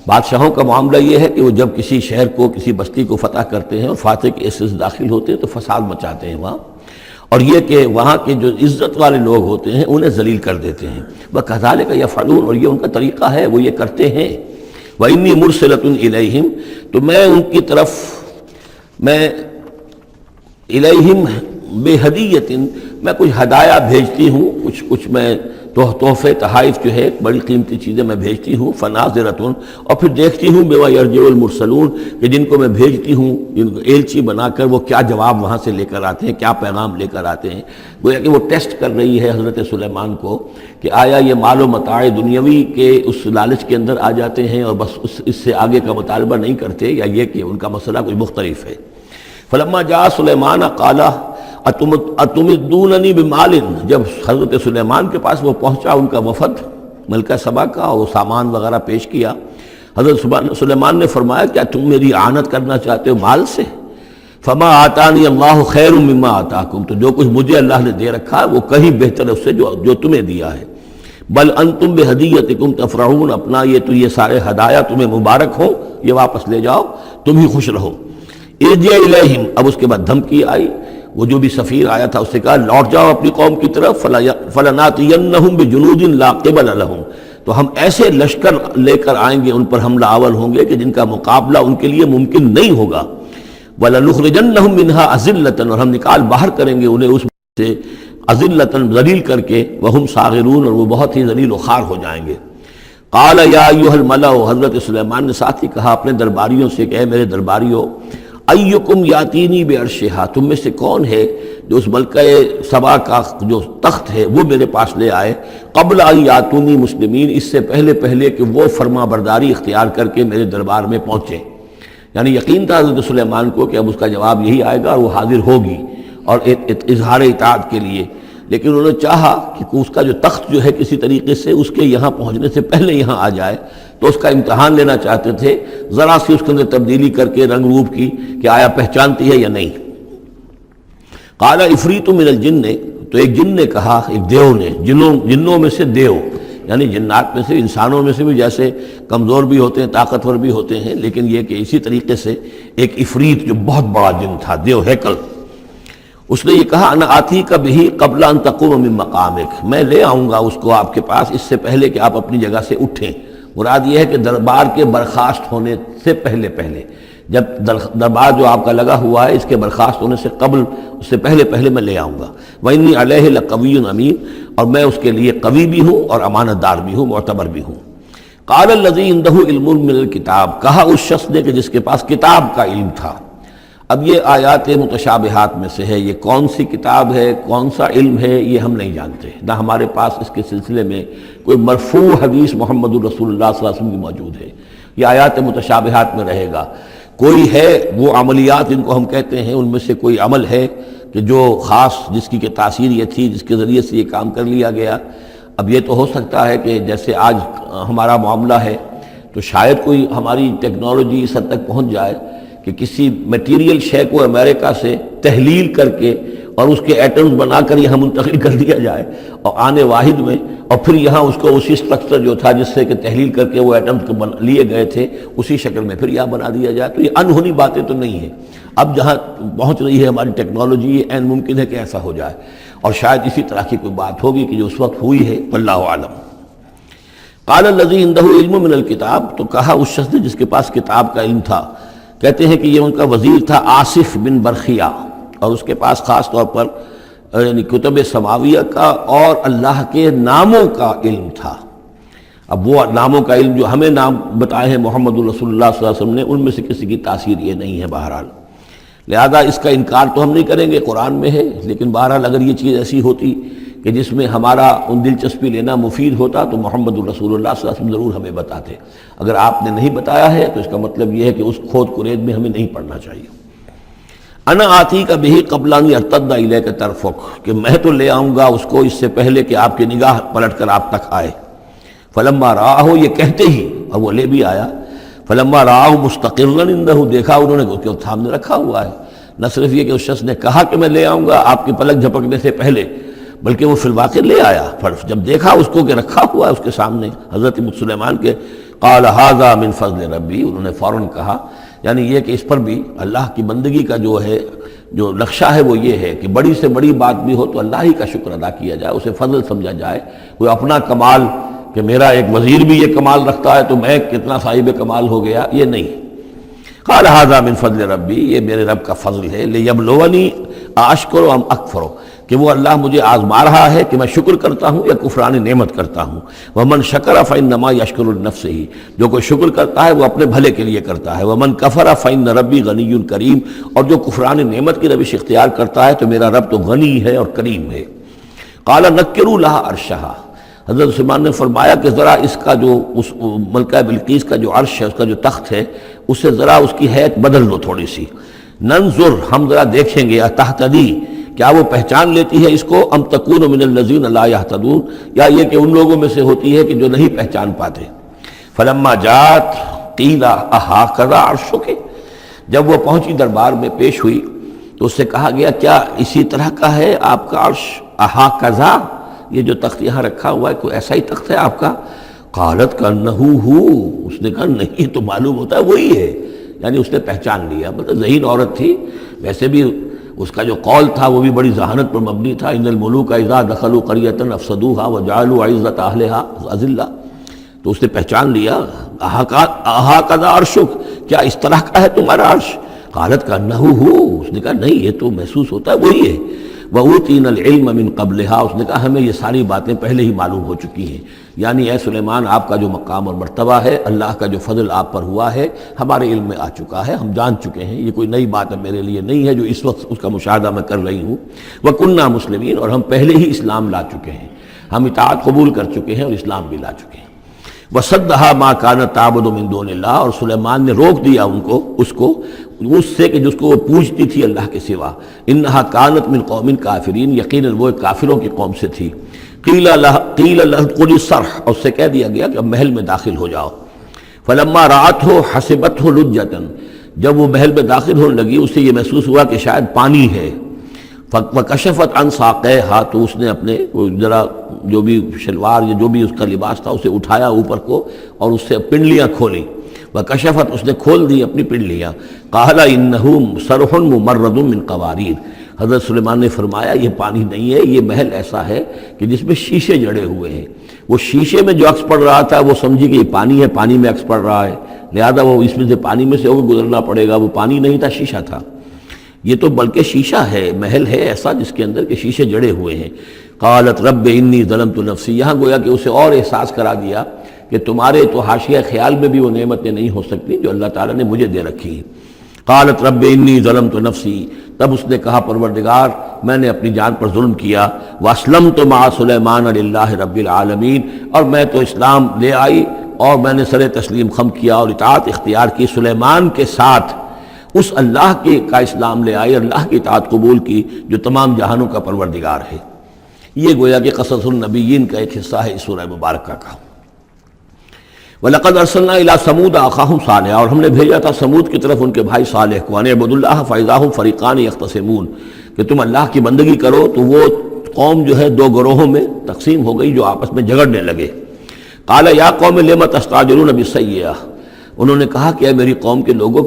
بادشاہوں کا معاملہ یہ ہے کہ وہ جب کسی شہر کو، کسی بستی کو فتح کرتے ہیں اور فاتح کے حصے سے داخل ہوتے ہیں تو فساد مچاتے ہیں وہاں، اور یہ کہ وہاں کے جو عزت والے لوگ ہوتے ہیں انہیں ذلیل کر دیتے ہیں۔ وَكَذَلِكَ يَفْعَلُونَ، اور یہ ان کا طریقہ ہے، وہ یہ کرتے ہیں۔ وَإِنِّي مُرْسِلَةٌ إِلَيْهِمْ، تو میں ان کی طرف، میں إِلَيْهِمْ بِهَدِيَّةٍ، میں کچھ ہدایہ بھیجتی ہوں، کچھ میں تحفے تحائف جو ہے بڑی قیمتی چیزیں میں بھیجتی ہوں۔ فَنَاظِرَةٌ، اور پھر دیکھتی ہوں بِمَا يَرْجِعُ الْمُرْسَلُونَ، کہ جن کو میں بھیجتی ہوں، جن کو ایلچی بنا کر وہ کیا جواب وہاں سے لے کر آتے ہیں، کیا پیغام لے کر آتے ہیں۔ گویا کہ وہ ٹیسٹ کر رہی ہے حضرت سلیمان کو کہ آیا یہ مال و متاع دنیاوی کے اس لالچ کے اندر آ جاتے ہیں اور بس اس سے آگے کا مطالبہ نہیں کرتے، یا یہ کہ ان کا مسئلہ کوئی مختلف ہے۔ فلما جاء سلیمان قال اتمدوننی بمال، جب حضرت سلیمان کے پاس وہ پہنچا ان کا وفد ملکہ سبا کا، اور وہ سامان وغیرہ پیش کیا، حضرت سلیمان نے فرمایا کیا تم میری اعانت کرنا چاہتے ہو مال سے؟ فما آتانی اللہ خیر مما آتاکم، تو جو کچھ مجھے اللہ نے دے رکھا ہے وہ کہیں بہتر ہے اس سے جو تمہیں دیا ہے۔ بل انتم بہدیتکم تفرحون، اپنا یہ سارے ہدایہ تمہیں مبارک ہوں، یہ واپس لے جاؤ، تم ہی خوش رہو۔ ارجع الیہم، اب اس کے بعد دھمکی آئی، وہ جو بھی سفیر آیا تھا اس سے کہا لوٹ جاؤ اپنی قوم کی طرف، فلناتینہم بجنود لا قبل لہم، تو ہم ایسے لشکر لے کر آئیں گے ان پر حملہ آور ہوں گے کہ جن کا مقابلہ ان کے لیے ممکن نہیں ہوگا۔ وَلَنُخْرِجَنَّهُمْ مِنْهَا أَذِلَّةً، اور ہم نکال باہر کریں گے انہیں اس سے اذلتاً ذلیل کر کے، وہم صاغرون اور وہ بہت ہی ذلیل و خوار ہو جائیں گے۔ قال یا ایھا الملأ، حضرت سلیمان نے ساتھ ہی کہا اپنے درباریوں سے کہ اے میرے درباریوں، ایکم یاتینی بعرشھا، تم میں سے کون ہے جو اس ملکہ سبا کا جو تخت ہے وہ میرے پاس لے آئے، قبل ان یاتونی مسلمین، اس سے پہلے کہ وہ فرما برداری اختیار کر کے میرے دربار میں پہنچے۔ یعنی یقین تھا حضرت سلیمان کو کہ اب اس کا جواب یہی آئے گا اور وہ حاضر ہوگی اور اظہار اطاعت کے لیے، لیکن انہوں نے چاہا کہ اس کا جو تخت جو ہے کسی طریقے سے اس کے یہاں پہنچنے سے پہلے یہاں آ جائے، تو اس کا امتحان لینا چاہتے تھے، ذرا سی اس کے اندر تبدیلی کر کے رنگ روپ کی کہ آیا پہچانتی ہے یا نہیں۔ قال عفریت من الجن، تو ایک جن نے کہا، ایک دیو نے، جنوں میں سے دیو، یعنی جنات میں سے، انسانوں میں سے بھی جیسے کمزور بھی ہوتے ہیں طاقتور بھی ہوتے ہیں، لیکن یہ کہ اسی طریقے سے ایک عفریت جو بہت بڑا جن تھا، دیو ہیکل، اس نے یہ کہا انا آتی کا بھی قبل ان تقوم من مقامک، میں لے آؤں گا اس کو آپ کے پاس اس سے پہلے کہ آپ اپنی جگہ سے اٹھیں۔ مراد یہ ہے کہ دربار کے برخاست ہونے سے پہلے جب دربار جو آپ کا لگا ہوا ہے اس کے برخاست ہونے سے قبل، اس سے پہلے میں لے آؤں گا۔ وَإِنِّي عَلَيْهِ لَقَوِيٌّ أَمِينٌ، اور میں اس کے لیے قوی بھی ہوں اور امانت دار بھی ہوں، معتبر بھی ہوں۔ قَالَ الَّذِي عِندَهُ عِلْمٌ مِّنَ الْكِتَابِ، کہا اس شخص نے کہ جس کے پاس کتاب کا علم تھا۔ اب یہ آیات متشابہات میں سے ہے، یہ کون سی کتاب ہے، کون سا علم ہے، یہ ہم نہیں جانتے، نہ ہمارے پاس اس کے سلسلے میں کوئی مرفوع حدیث محمد الرسول اللہ صلی اللہ علیہ وسلم کی موجود ہے۔ یہ آیات متشابہات میں رہے گا۔ کوئی ہے وہ عملیات جن کو ہم کہتے ہیں، ان میں سے کوئی عمل ہے کہ جو خاص جس کی کہ تاثیر یہ تھی، جس کے ذریعے سے یہ کام کر لیا گیا۔ اب یہ تو ہو سکتا ہے کہ جیسے آج ہمارا معاملہ ہے تو شاید کوئی ہماری ٹیکنالوجی اس حد تک پہنچ جائے کہ کسی میٹیریل شے کو امریکہ سے تحلیل کر کے اور اس کے ایٹمز بنا کر یہاں منتقل کر دیا جائے، اور آنے واحد میں، اور پھر یہاں اس کو اسی اسٹرکچر جو تھا جس سے کہ تحلیل کر کے وہ ایٹمز لیے گئے تھے اسی شکل میں پھر یہاں بنا دیا جائے۔ تو یہ انہونی باتیں تو نہیں ہیں، اب جہاں پہنچ رہی ہے ہماری ٹیکنالوجی، یہ عین ممکن ہے کہ ایسا ہو جائے، اور شاید اسی طرح کی کوئی بات ہوگی کہ جو اس وقت ہوئی ہے، واللہ اعلم۔ قال الذی عنده علم من الکتاب، تو کہا اس شخص نے جس کے پاس کتاب کا علم تھا، کہتے ہیں کہ یہ ان کا وزیر تھا آصف بن برخیہ، اور اس کے پاس خاص طور پر یعنی کتب سماویہ کا اور اللہ کے ناموں کا علم تھا۔ اب وہ ناموں کا علم جو ہمیں نام بتائے ہیں محمد الرسول اللہ صلی اللہ علیہ وسلم نے، ان میں سے کسی کی تاثیر یہ نہیں ہے بہرحال، لہذا اس کا انکار تو ہم نہیں کریں گے، قرآن میں ہے، لیکن بہرحال اگر یہ چیز ایسی ہوتی کہ جس میں ہمارا ان دلچسپی لینا مفید ہوتا تو محمد الرسول اللہ صلی اللہ علیہ وسلم ضرور ہمیں بتاتے۔ اگر آپ نے نہیں بتایا ہے تو اس کا مطلب یہ ہے کہ اس کھود کرید میں ہمیں نہیں پڑھنا چاہیے۔ انا آتی کا بھی قبل ان یرتد الیک طرفک، کہ میں تو لے آؤں گا اس کو اس سے پہلے کہ آپ کی نگاہ پلٹ کر آپ تک آئے۔ فلما رآہ، یہ کہتے ہی اور وہ لے بھی آیا، فلما رآہ مستقرا عنده، دیکھا انہوں نے اس کے سامنے رکھا ہوا ہے۔ نہ صرف یہ کہ اس شخص نے کہا کہ میں لے آؤں گا آپ کی پلک جھپکنے سے پہلے، بلکہ وہ فی الواقع لے آیا۔ جب دیکھا اس کو کہ رکھا ہوا ہے اس کے سامنے حضرت سلیمان کے، قال ھذا من فضل ربی، انہوں نے فوراً کہا، یعنی یہ کہ اس پر بھی اللہ کی بندگی کا جو ہے جو نقشہ ہے وہ یہ ہے کہ بڑی سے بڑی بات بھی ہو تو اللہ ہی کا شکر ادا کیا جائے، اسے فضل سمجھا جائے، کوئی اپنا کمال کہ میرا ایک وزیر بھی یہ کمال رکھتا ہے تو میں کتنا صاحب کمال ہو گیا، یہ نہیں۔ قال ھذا من فضل ربی، یہ میرے رب کا فضل ہے، لیبلونی اشکر ام اکفر، کہ وہ اللہ مجھے آزما رہا ہے کہ میں شکر کرتا ہوں یا کفران نعمت کرتا ہوں۔ ومن شکر فانما یشکر لنفسہ، جو کوئی شکر کرتا ہے وہ اپنے بھلے کے لیے کرتا ہے۔ ومن کفر فان ربی غنی کریم، اور جو کفران نعمت کی روش اختیار کرتا ہے تو میرا رب تو غنی ہے اور کریم ہے۔ قال نکروا لها عرشها، حضرت سلیمان نے فرمایا کہ ذرا اس کا جو اس ملکہ بلقیس کا جو عرش ہے، اس کا جو تخت ہے، اسے ذرا اس کی حیت بدل دو تھوڑی سی، ننظر، ہم ذرا دیکھیں گے، تہتدی، کیا وہ پہچان لیتی ہے اس کو، ام تکون من الذین لا یہتدون، یا یہ کہ ان لوگوں میں سے ہوتی ہے کہ جو نہیں پہچان پاتے۔ فلما جات قیل اھٰکذا عرشک، جب وہ پہنچی دربار میں پیش ہوئی تو اس سے کہا گیا کیا اسی طرح کا ہے آپ کا عرش، اھٰکذا، یہ جو تخت یہاں رکھا ہوا ہے کوئی ایسا ہی تخت ہے آپ کا؟ قالت کانہ ہو، اس نے کہا نہیں، تو معلوم ہوتا ہے وہی ہے، یعنی اس نے پہچان لیا، مطلب ذہین عورت تھی، ویسے بھی اس کا جو قول تھا وہ بھی بڑی ذہانت پر مبنی تھا، ان الملوک اذا دخلوا قریۃ افسدوها وجعلوا عزۃ اہلها اذلہ، تو اس نے پہچان لیا، اھٰکذا عرشک، کیا اس طرح کا ہے تمہارا عرش؟ قالت کانہ ہو، اس نے کہا نہیں، یہ تو محسوس ہوتا ہے وہی ہے۔ وَأُوتِينَا الْعِلْمَ مِنْ قَبْلِهَا، اس نے کہا ہمیں یہ ساری باتیں پہلے ہی معلوم ہو چکی ہیں، یعنی اے سلیمان آپ کا جو مقام اور مرتبہ ہے، اللہ کا جو فضل آپ پر ہوا ہے ہمارے علم میں آ چکا ہے، ہم جان چکے ہیں، یہ کوئی نئی بات میرے لیے نہیں ہے جو اس وقت اس کا مشاہدہ میں کر رہی ہوں۔ وَكُنَّا مُسْلِمِينَ، اور ہم پہلے ہی اسلام لا چکے ہیں، ہم اطاعت قبول کر چکے ہیں اور اسلام بھی لا چکے ہیں۔ وَصَدَّهَا مَا كَانَتْ تَعْبُدُ مِن دُونِ اللَّهِ، اور سلیمان نے روک دیا اس سے کہ جس کو وہ پوجتی تھی اللہ کے سوا۔ إِنَّهَا كَانَتْ مِن قَوْمٍ كَافِرِينَ، یقیناً وہ کافروں کی قوم سے تھی۔ قِيلَ لَهَا ادْخُلِي الصَّرْحَ، اور اس سے کہہ دیا گیا کہ اب محل میں داخل ہو جاؤ۔ فَلَمَّا رَأَتْهُ حَسِبَتْهُ لُجَّةً، جب وہ محل میں داخل ہونے لگی اسے یہ محسوس ہوا کہ شاید پانی ہے۔ وَكَشَفَتْ عَنْ سَاقَيْهَا، تو اس نے اپنے ذرا جو بھی شلوار یا جو بھی اس کا لباس تھا اسے اٹھایا اوپر کو اور اس سے پنڈلیاں کھولیں۔ وَكَشَفَتْ، اس نے کھول دی اپنی پنڈلیاں۔ قَالَ إِنَّهُ صَرْحٌ مُمَرَّدٌ مِّن قَوَارِيرَ، حضرت سلیمان نے فرمایا یہ پانی نہیں ہے، یہ محل ایسا ہے کہ جس میں شیشے جڑے ہوئے ہیں۔ وہ شیشے میں جو عکس پڑ رہا تھا وہ سمجھی کہ یہ پانی ہے، پانی میں عکس پڑ رہا ہے، لہذا وہ اس میں سے پانی میں سے ہو کے گزرنا پڑے گا، وہ پانی نہیں تھا شیشہ تھا۔ یہ تو بلکہ شیشہ ہے، محل ہے ایسا جس کے اندر کے شیشے جڑے ہوئے ہیں۔ قالت رب انی ظلمت نفسی، یہاں گویا کہ اسے اور احساس کرا دیا کہ تمہارے تو حاشیہ خیال میں بھی وہ نعمتیں نہیں ہو سکتی جو اللہ تعالیٰ نے مجھے دے رکھی ہیں۔ قالت رب انی ظلمت نفسی، تب اس نے کہا پروردگار میں نے اپنی جان پر ظلم کیا۔ واسلمت مع سلیمان للہ رب العالمین، اور میں تو اسلام لے آئی اور میں نے سر تسلیم خم کیا اور اطاعت اختیار کی سلیمان کے ساتھ، اس اللہ کا اسلام لے آئی، اللہ کی اطاعت قبول کی جو تمام جہانوں کا پروردگار ہے۔ یہ گویا کہ قصص النبیین کا ایک حصہ ہے اس سورہ مبارکہ کا۔ وَلَقَدْ أَرْسَلْنَا إِلَىٰ ثَمُودَ أَخَاهُمْ صَالِحًا، اور ہم نے بھیجا تھا سمود کی طرف ان کے بھائی صالح کو، أَنِ اعْبُدُوا اللَّهَ فَإِذَا هُمْ فَرِيقَانِ يَخْتَصِمُونَ، کہ تم اللہ کی بندگی کرو تو وہ قوم جو ہے دو گروہوں میں تقسیم ہو گئی جو آپس میں جھگڑنے لگے۔ قَالَ يَا قَوْمِ لِمَ تَسْتَعْجِلُونَ بِالسَّيِّئَةِ، انہوں نے کہا کہ اے میری قوم کے لوگوں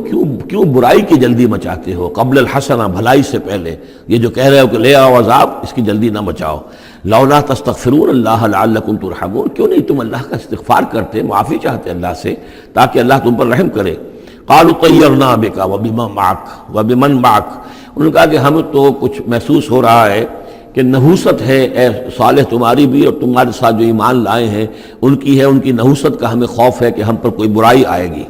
کیوں برائی کی جلدی مچاتے ہو، قبل الحسنہ، بھلائی سے پہلے، یہ جو کہہ رہے ہو کہ لے آؤ عذاب، اس کی جلدی نہ مچاؤ۔ لولا تستغفرون اللہ لعلکم ترحمون، کیوں نہیں تم اللہ کا استغفار کرتے، معافی چاہتے اللہ سے تاکہ اللہ تم پر رحم کرے۔ قالوا طیرنا بک وبمن معک، انہوں نے کہا کہ ہمیں تو کچھ محسوس ہو رہا ہے کہ نحوست ہے اے صالح تمہاری بھی، اور تمہارے ساتھ جو ایمان لائے ہیں ان کی ہے، ان کی نحوست کا ہمیں خوف ہے کہ ہم پر کوئی برائی آئے گی۔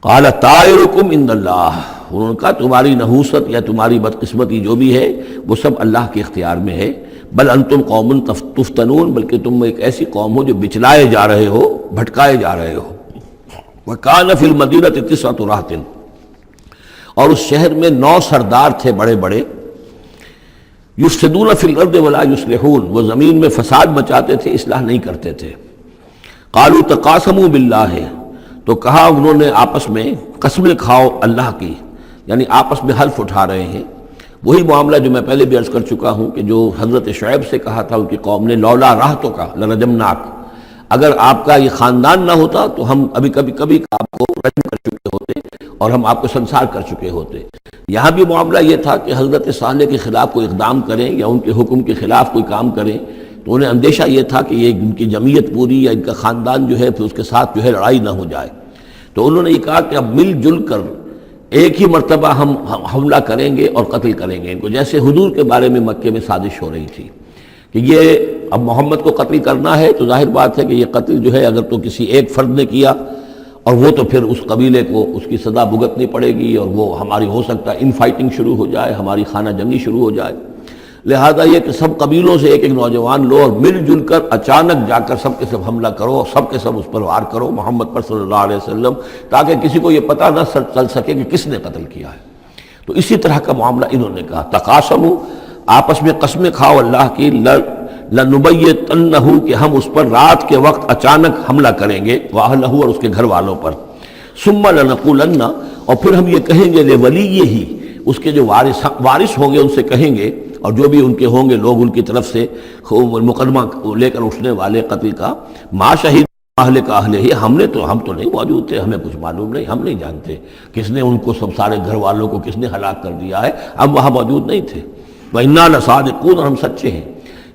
قال طائرکم عند اللہ، انہوں نے کہا تمہاری نحوست یا تمہاری بدقسمتی جو بھی ہے وہ سب اللہ کے اختیار میں ہے۔ بل انتم قوم تفتنون، بلکہ تم ایک ایسی قوم ہو جو بچلائے جا رہے ہو، بھٹکائے جا رہے ہو۔ وکان فی المدینہ 9 رہط، اور اس شہر میں 9 سردار تھے بڑے بڑے، یفسدون فی الارض ولا یصلحون، وہ زمین میں فساد مچاتے تھے، اصلاح نہیں کرتے تھے۔ قالوا تقاسموا باللہ، تو کہا انہوں نے آپس میں قسمیں کھاؤ اللہ کی، یعنی آپس میں حلف اٹھا رہے ہیں۔ وہی معاملہ جو میں پہلے بھی عرض کر چکا ہوں کہ جو حضرت شعیب سے کہا تھا ان کی قوم نے، لولا رہتک لرجمناک، اگر آپ کا یہ خاندان نہ ہوتا تو ہم ابھی کبھی آپ کو رجم کر چکے ہوتے اور ہم آپ کو سنسار کر چکے ہوتے۔ یہاں بھی معاملہ یہ تھا کہ حضرت صالح کے خلاف کوئی اقدام کریں یا ان کے حکم کے خلاف کوئی کام کریں تو انہیں اندیشہ یہ تھا کہ یہ ان کی جمعیت پوری یا ان کا خاندان جو ہے پھر اس کے ساتھ جو ہے لڑائی نہ ہو جائے۔ تو انہوں نے یہ کہا کہ اب مل جل کر ایک ہی مرتبہ ہم حملہ کریں گے اور قتل کریں گے ان کو، جیسے حضور کے بارے میں مکے میں سازش ہو رہی تھی کہ یہ اب محمد کو قتل کرنا ہے، تو ظاہر بات ہے کہ یہ قتل جو ہے اگر تو کسی ایک فرد نے کیا اور وہ تو پھر اس قبیلے کو اس کی سزا بھگتنی پڑے گی، اور وہ ہماری ہو سکتا ہے ان فائٹنگ شروع ہو جائے، ہماری خانہ جنگی شروع ہو جائے۔ لہذا یہ کہ سب قبیلوں سے ایک ایک نوجوان لو اور مل جل کر اچانک جا کر سب کے سب حملہ کرو، سب کے سب اس پر وار کرو محمد پر صلی اللہ علیہ وسلم، تاکہ کسی کو یہ پتہ نہ چل سکے کہ کس نے قتل کیا ہے۔ تو اسی طرح کا معاملہ انہوں نے کہا، تقاسموا، آپس میں قسمیں کھاؤ اللہ کی، لنبیتنہ، کہ ہم اس پر رات کے وقت اچانک حملہ کریں گے، واہلہ، اور اس کے گھر والوں پر، ثم لنقولن، اور پھر ہم یہ کہیں گے لولیہ، اس کے جو وارث ہوں گے ان سے کہیں گے، اور جو بھی ان کے ہوں گے لوگ ان کی طرف سے مقدمہ لے کر اٹھنے والے قتل کا، ما شہید اہل کا اہل ہی، ہم تو نہیں موجود تھے، ہمیں کچھ معلوم نہیں، ہم نہیں جانتے کس نے ان کو سب سارے گھر والوں کو کس نے ہلاک کر دیا ہے، ہم وہاں موجود نہیں تھے۔ وَإِنَّا لَصَادِقُونَ، اور ہم سچے ہیں۔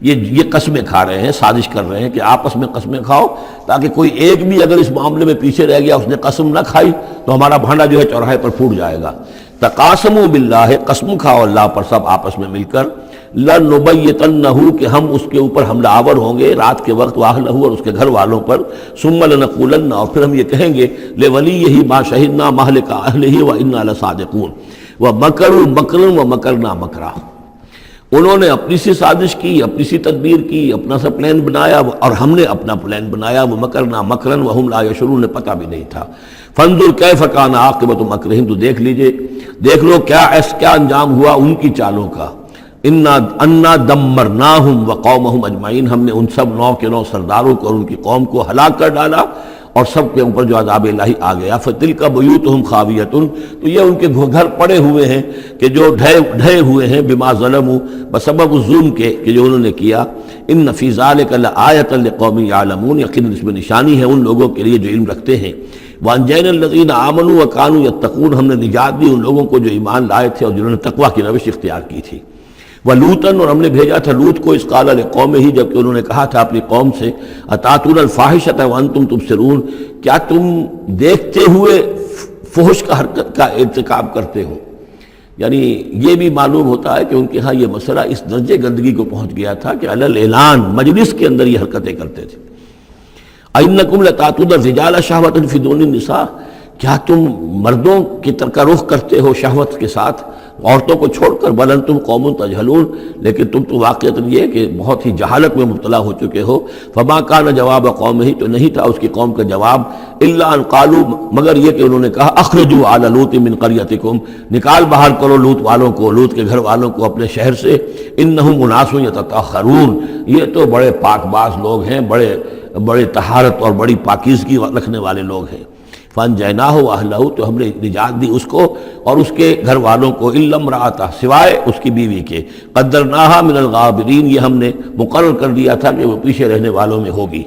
یہ قسمیں کھا رہے ہیں، سازش کر رہے ہیں کہ آپس میں قسمیں کھاؤ تاکہ کوئی ایک بھی اگر اس معاملے میں پیچھے رہ گیا، اس نے قسم نہ کھائی تو ہمارا بھانڈا جو ہے چوراہے پر پھوٹ جائے گا۔ تقاسموا باللہ، قسم کھاؤ اللہ پر سب آپس میں مل کر، لنبیتنہ، کہ ہم اس کے اوپر حملہ آور ہوں گے رات کے وقت، واہلہ، اور اس کے گھر والوں پر، ثم لنقولن، اور پھر ہم یہ کہیں گے، لولیہ ما شہدنا مہلک اہلہ وانا لصادقون، ومکروا مکرا ومکرنا مکرا، انہوں نے اپنی سی سازش کی، اپنی سی تدبیر کی، اپنا سا پلان بنایا، اور ہم نے اپنا پلان بنایا، وہ مکرنا مکرن وہم لا یشعرون، پتہ بھی نہیں تھا۔ فانظر کیف کان عاقبۃ مکرہم، تو دیکھ لیجئے، دیکھ لو کیا انجام ہوا ان کی چالوں کا۔ انا دمرناہم وقومہم اجمعین، ہم نے ان سب 9 کے 9 سرداروں کو اور ان کی قوم کو ہلاک کر ڈالا، اور سب کے اوپر جو عذاب الہی آ گیا۔ فتلک بیوتہم خاویۃ، تو یہ ان کے گھر پڑے ہوئے ہیں کہ جو ڈھے ہوئے ہیں، بما ظلموا، بسبب الظلم کے کہ جو انہوں نے کیا۔ ان فی ذلک لآیۃ لقوم یعلمون، یقیناً اس میں نشانی ہے ان لوگوں کے لیے جو علم رکھتے ہیں۔ وانجینا الذین آمنوا وکانوا یتقون، ہم نے نجات دی ان لوگوں کو جو ایمان لائے تھے اور جنہوں نے تقویٰ کی روش اختیار کی تھی۔ وَلُوطًا، اور ہم نے بھیجا تھا لوط کو، اذ قال لقومہ، جبکہ انہوں نے کہا تھا اپنی قوم سے، اتاتون الفاحشۃ وانتم تبصرون، کیا تم دیکھتے ہوئے فحش کا حرکت کا ارتکاب کرتے ہو؟ یعنی یہ بھی معلوم ہوتا ہے کہ ان کے ہاں یہ مسئلہ اس درجے گندگی کو پہنچ گیا تھا کہ علی الاعلان مجلس کے اندر یہ حرکتیں کرتے تھے۔ اَإِنَّكُمْ لَتَأْتُونَ الرِّجَالَ شَهْوَةً فِي دُونِ النِّسَاءِ، کیا تم مردوں کی طرف کا رخ کرتے ہو شہوت کے ساتھ عورتوں کو چھوڑ کر؟ بل انتم قوم تجہلون، لیکن تم تو واقعتاً یہ کہ بہت ہی جہالت میں مبتلا ہو چکے ہو۔ فما کان جواب قومہ، تو نہیں تھا اس کی قوم کا جواب، الا ان قالوا، مگر یہ کہ انہوں نے کہا، اخرجوا آل لوط من قریتکم، نکال باہر کرو لوط والوں کو، لوط کے گھر والوں کو اپنے شہر سے، انہم اناس یتطہرون، یہ تو بڑے پاک باز لوگ ہیں، بڑے طہارت اور بڑی پاکیزگی رکھنے والے لوگ ہیں۔ فانجیناہ واہلہ، تو ہم نے نجات دی اس کو اور اس کے گھر والوں کو، الا امرأتہ، سوائے اس کی بیوی کے، قدرناہا من الغابرین، یہ ہم نے مقرر کر دیا تھا کہ وہ پیچھے رہنے والوں میں ہوگی۔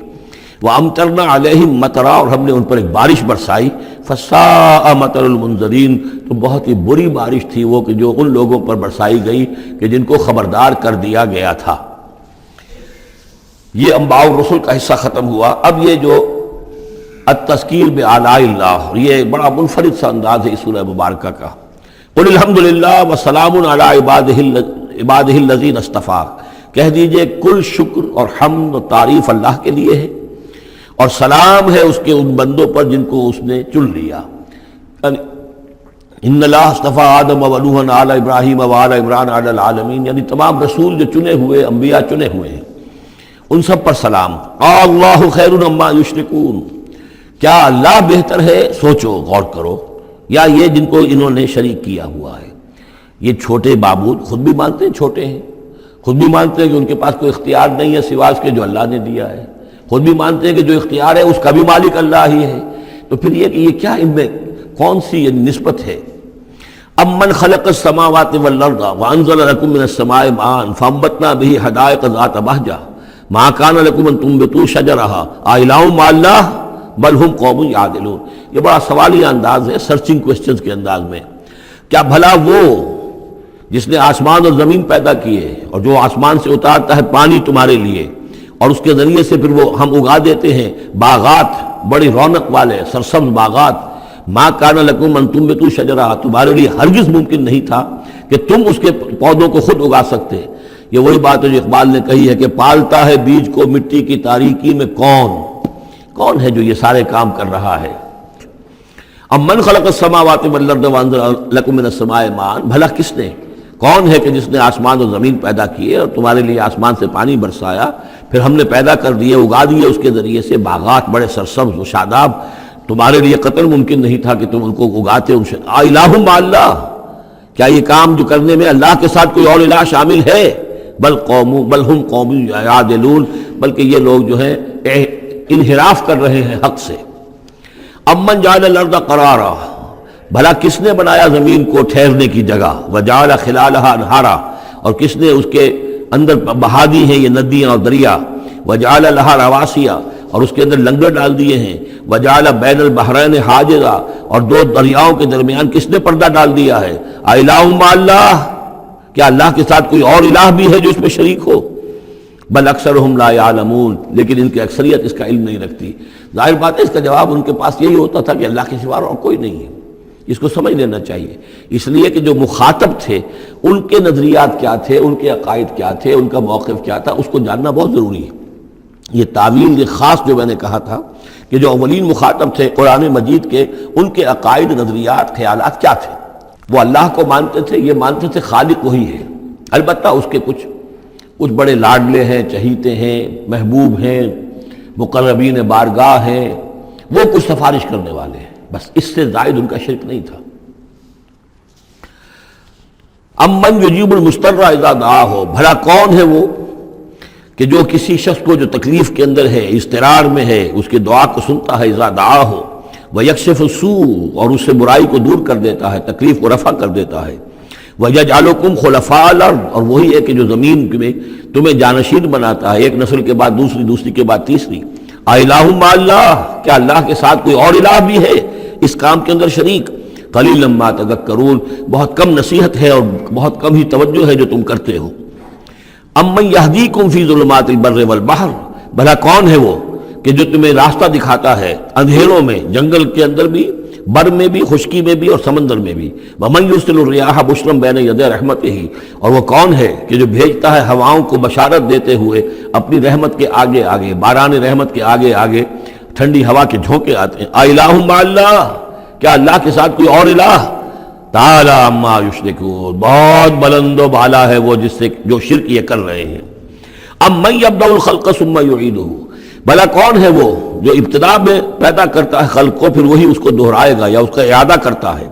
وامطرنا علیہم مطرا، اور ہم نے ان پر ایک بارش برسائی، فساء مطر المنذرین، تو بہت ہی بری بارش تھی وہ کہ جو ان لوگوں پر برسائی گئی کہ جن کو خبردار کر دیا گیا تھا۔ یہ انباء الرسل کا حصہ ختم ہوا۔ اب یہ جو التذکیر بآلاء اللہ، یہ بڑا منفرد سا انداز ہے اس سورہ مبارکہ کا۔ قل الحمدللہ وسلام علی عبادہ الذین اصطفیٰ، کہہ دیجئے کل شکر اور حمد و تعریف اللہ کے لیے ہے، اور سلام ہے اس کے ان بندوں پر جن کو اس نے چن لیا۔ ان اللہ اصطفیٰ آدم و نوحا علی ابراہیم و علی عمران علی العالمین، یعنی تمام رسول جو چنے ہوئے، انبیاء چنے ہوئے ہیں، ان سب پر سلام۔ اللہ خیر عما یشرکون، کیا اللہ بہتر ہے، سوچو غور کرو، یا یہ جن کو انہوں نے شریک کیا ہوا ہے۔ یہ چھوٹے معبود خود بھی مانتے ہیں چھوٹے ہیں، خود بھی مانتے ہیں کہ ان کے پاس کوئی اختیار نہیں ہے سوائے اس کے جو اللہ نے دیا ہے، خود بھی مانتے ہیں کہ جو اختیار ہے اس کا بھی مالک اللہ ہی ہے، تو پھر یہ کہ یہ کیا ان میں کون سی یہ نسبت ہے؟ امن خلق السماوات والارض وانزل لكم من السماء ماء فانبتنا به حدائق ذات بہجہ ما كان لكم ان تنبتوا شجرها اإله مع الله بل هم قوم یعدلون۔ یہ بڑا سوالیہ انداز ہے، سرچنگ کوسچنز کے انداز میں۔ کیا بھلا وہ جس نے آسمان اور زمین پیدا کیے اور جو آسمان سے اتارتا ہے پانی تمہارے لیے، اور اس کے ذریعے سے پھر وہ ہم اگا دیتے ہیں باغات، بڑی رونق والے سرسبز باغات، ما کان لکم ان تنبتوا شجرہ، تمہارے لیے ہرگز ممکن نہیں تھا کہ تم اس کے پودوں کو خود اگا سکتے۔ یہ وہی بات ہے جو اقبال نے کہی ہے کہ پالتا ہے بیج کو مٹی کی تاریکی میں کون ہے جو یہ سارے کام کر رہا ہے؟ امن خلق السماوات والارض وانزل لكم من السماء ماء، بھلا کس نے، کون ہے کہ جس نے آسمان اور زمین پیدا کیے اور تمہارے لیے آسمان سے پانی برسایا، پھر ہم نے پیدا کر دیے، اگا دیے اس کے ذریعے سے باغات بڑے سرسبز و شاداب، تمہارے لیے قطن ممکن نہیں تھا کہ تم ان کو اگاتے۔ ان سے الہ مع اللہ، کیا یہ کام جو کرنے میں اللہ کے ساتھ کوئی اور الہ شامل ہے؟ بل ہم قوم یعدلون، بلکہ یہ لوگ جو ہیں انحراف کر رہے ہیں حق سے۔ امن جعل الارض قرارا، بھلا کس نے بنایا زمین کو ٹھہرنے کی جگہ، وجعل خلالها انہارا، اور کس نے اس کے اندر بہا دی ہیں یہ ندیاں اور دریا، وجعل لها رواسیا، اور اس کے اندر لنگر ڈال دیے ہیں، وجعل بین البحرین حاجزا، اور دو دریاؤں کے درمیان کس نے پردہ ڈال دیا ہے؟ الہ مع اللہ، کیا اللہ کے ساتھ کوئی اور الہ بھی ہے جو اس میں شریک ہو؟ بل اکثرہم لا یعلمون، لیکن ان کی اکثریت اس کا علم نہیں رکھتی۔ ظاہر بات ہے اس کا جواب ان کے پاس یہی ہوتا تھا کہ اللہ کے سوا اور کوئی نہیں ہے، اس کو سمجھ لینا چاہیے، اس لیے کہ جو مخاطب تھے ان کے نظریات کیا تھے، ان کے عقائد کیا تھے، ان کا موقف کیا تھا، اس کو جاننا بہت ضروری ہے۔ یہ تعویل یہ خاص جو میں نے کہا تھا کہ جو اولین مخاطب تھے قرآن مجید کے، ان کے عقائد، نظریات، خیالات کیا تھے۔ وہ اللہ کو مانتے تھے، یہ مانتے تھے خالق وہی ہے، البتہ اس کے کچھ بڑے لاڈلے ہیں، چہیتے ہیں، محبوب ہیں، مقربین بارگاہ ہیں، وہ کچھ سفارش کرنے والے ہیں، بس اس سے زائد ان کا شرک نہیں تھا۔ امن یجیب المضطر اذا دعاہ، بھلا کون ہے وہ کہ جو کسی شخص کو جو تکلیف کے اندر ہے، اضطرار میں ہے، اس کی دعا کو سنتا ہے، اذا دعاہ ویکشف السوء، اور اس سے برائی کو دور کر دیتا ہے، تکلیف کو رفع کر دیتا ہے، وَيَجْعَلُكُمْ خُلَفَاءَ الْأَرْضِ، اور وہی ہے کہ جو زمین میں تمہیں جانشین بناتا ہے، ایک نسل کے بعد دوسری، دوسری کے بعد تیسری۔ اَإِلَٰهٌ مَّعَ اللَّهِ، کیا اللہ کے ساتھ کوئی اور الہ بھی ہے اس کام کے اندر شریک؟ قَلِيلًا مَّا تَذَكَّرُونَ، بہت کم نصیحت ہے اور بہت کم ہی توجہ ہے جو تم کرتے ہو۔ اَمَّن يَهْدِيكُمْ فِي ظُلُمَاتِ الْبَرِّ وَالْبَحْرِ، بھلا کون ہے وہ کہ جو تمہیں راستہ دکھاتا ہے اندھیروں میں، جنگل کے اندر بھی، بر میں بھی، خشکی میں بھی اور سمندر میں بھی۔ وَمَن يُرْسِلُ الرِّيَاحَ بُشْرًا بَيْنَ يَدَيْ رَحْمَتِهِ، اور وہ کون ہے کہ جو بھیجتا ہے ہواؤں کو بشارت دیتے ہوئے اپنی رحمت کے آگے آگے، باران رحمت کے آگے آگے ٹھنڈی ہوا کے جھونکے آتے ہیں۔ اَإِلَٰهٌ مَّعَ اللَّهِ، کیا اللہ کے ساتھ کوئی اور الہ؟ تعالیٰ عما یشرکون، بہت بلند و بالا ہے وہ جس سے جو شرک یہ کر رہے ہیں۔ امن یبدأ الخلق ثم یعیدہ، بھلا کون ہے وہ جو ابتدا میں پیدا کرتا ہے خلق کو، پھر وہی اس کو دہرائے گا یا اس کا اعادہ کرتا ہے۔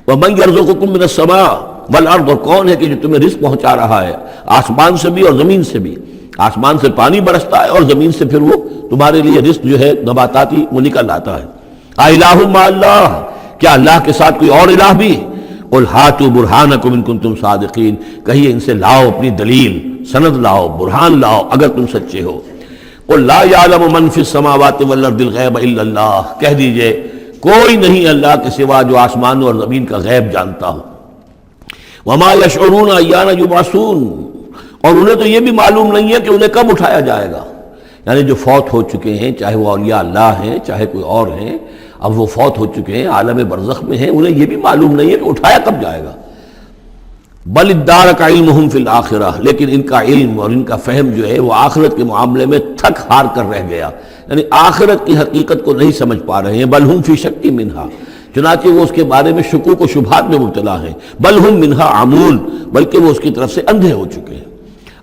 وَمَن يَرْزُقُكُم مِّنَ السَّمَاءِ وَالْأَرْضِ، اور کون ہے کہ جو تمہیں رزق پہنچا رہا ہے آسمان سے بھی اور زمین سے بھی، آسمان سے پانی برستا ہے اور زمین سے پھر وہ تمہارے لیے رزق جو ہے نباتاتی وہ نکل آتا ہے۔ اَإِلَٰهٌ مَّعَ اللَّهِ، کیا اللہ کے ساتھ کوئی اور الہ بھی؟ قُلْ هَاتُوا بُرْهَانَكُمْ إِن كُنتُمْ صَادِقِينَ، کہیے ان سے لاؤ اپنی دلیل، سند لاؤ، برہان لاؤ اگر تم سچے ہو۔ قُلْ لَا يَعْلَمُ مَن فِي السَّمَاوَاتِ وَالْأَرْضِ الْغَيْبَ إِلَّا اللَّهُ، کہہ دیجئے کوئی نہیں اللہ کے سوا جو آسمان اور زمین کا غیب جانتا ہو۔ وَمَا يَشْعُرُونَ أَيَّانَ يُبْعَثُونَ، اور انہیں تو یہ بھی معلوم نہیں ہے کہ انہیں کب اٹھایا جائے گا۔ یعنی جو فوت ہو چکے ہیں، چاہے وہ اولیاء اللہ ہیں چاہے کوئی اور ہیں، اب وہ فوت ہو چکے ہیں، عالم برزخ میں ہیں، انہیں یہ بھی معلوم نہیں ہے کہ اٹھایا کب جائے گا۔ بل ادارک علمہم فی الآخرہ، لیکن ان کا علم اور ان کا فہم جو ہے وہ آخرت کے معاملے میں تھک ہار کر رہ گیا، یعنی آخرت کی حقیقت کو نہیں سمجھ پا رہے ہیں۔ بل ہم فی شک منہا، چنانچہ وہ اس کے بارے میں شکوک و شبہات میں مبتلا ہیں۔ بل ہم منہا عمون، بلکہ وہ اس کی طرف سے اندھے ہو چکے ہیں،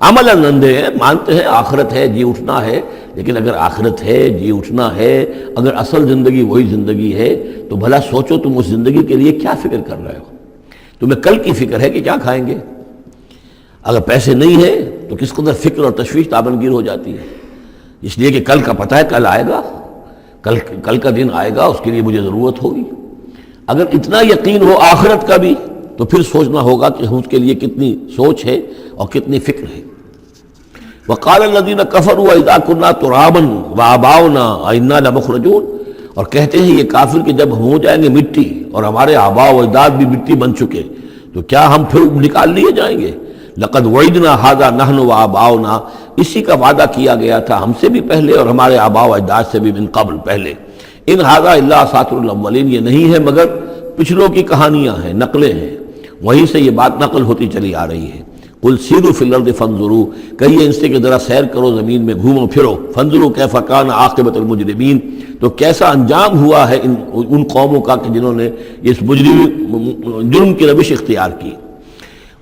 عملاً اندھے ہیں، مانتے ہیں آخرت ہے، جی اٹھنا ہے، لیکن اگر آخرت ہے، جی اٹھنا ہے، اگر اصل زندگی وہی زندگی ہے تو بھلا سوچو تم اس زندگی کے لیے کیا فکر کر رہے ہو؟ تمہیں کل کی فکر ہے کہ کیا کھائیں گے؟ اگر پیسے نہیں ہیں تو کس قدر فکر اور تشویش تابنگیر ہو جاتی ہے، اس لیے کہ کل کا پتہ ہے کل آئے گا، کل کا دن آئے گا، اس کے لیے مجھے ضرورت ہوگی۔ اگر اتنا یقین ہو آخرت کا بھی تو پھر سوچنا ہوگا کہ اس کے لیے کتنی سوچ ہے اور کتنی فکر ہے۔ وقال الذين كفروا اذا كنا ترابا وآباؤنا أئنا لمخرجون، اور کہتے ہیں یہ کافر کہ جب ہم ہو جائیں گے مٹی اور ہمارے آباء و اجداد بھی مٹی بن چکے تو کیا ہم پھر نکال لیے جائیں گے؟ لقد وعدنا هذا نحن وآباؤنا، اسی کا وعدہ کیا گیا تھا ہم سے بھی پہلے اور ہمارے آباء و اجداد سے بھی من قبل پہلے۔ ان هذا الا اساطیر الاولین، یہ نہیں ہے مگر پچھلوں کی کہانیاں ہیں، نقلیں ہیں، وہیں سے یہ بات نقل ہوتی چلی آ رہی ہے۔ قل سیروا فی الارض فانظروا، کہیے ان سے کہ ذرا سیر کرو زمین میں، گھومو پھرو، فانظروا کیف کان عاقبۃ المجرمین، تو کیسا انجام ہوا ہے ان قوموں کا کہ جنہوں نے اس جرم کی روش اختیار کی۔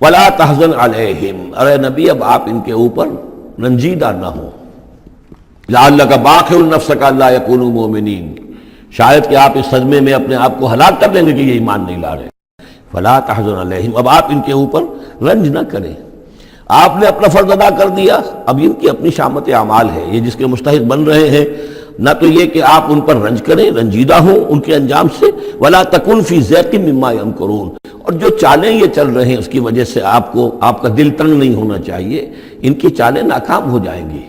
ولا تحزن علیہم، ارے نبی اب آپ ان کے اوپر رنجیدہ نہ ہو۔ لعلک باخع نفسک الا یکونوا مؤمنین، شاید کہ آپ اس صدمے میں اپنے آپ کو ہلاک کر دیں گے کہ یہ ایمان نہیں لا رہے۔ فلا تحزن علیہم، اب آپ ان کے اوپر رنج نہ کریں، آپ نے اپنا فرض ادا کر دیا، اب ان کی اپنی شامت اعمال ہے، یہ جس کے مستحق بن رہے ہیں، نہ تو یہ کہ آپ ان پر رنج کریں، رنجیدہ ہوں ان کے انجام سے۔ ولا تکن فی ضیق مما یمکرون، اور جو چالیں یہ چل رہے ہیں اس کی وجہ سے آپ کا دل تنگ نہیں ہونا چاہیے، ان کی چالیں ناکام ہو جائیں گی،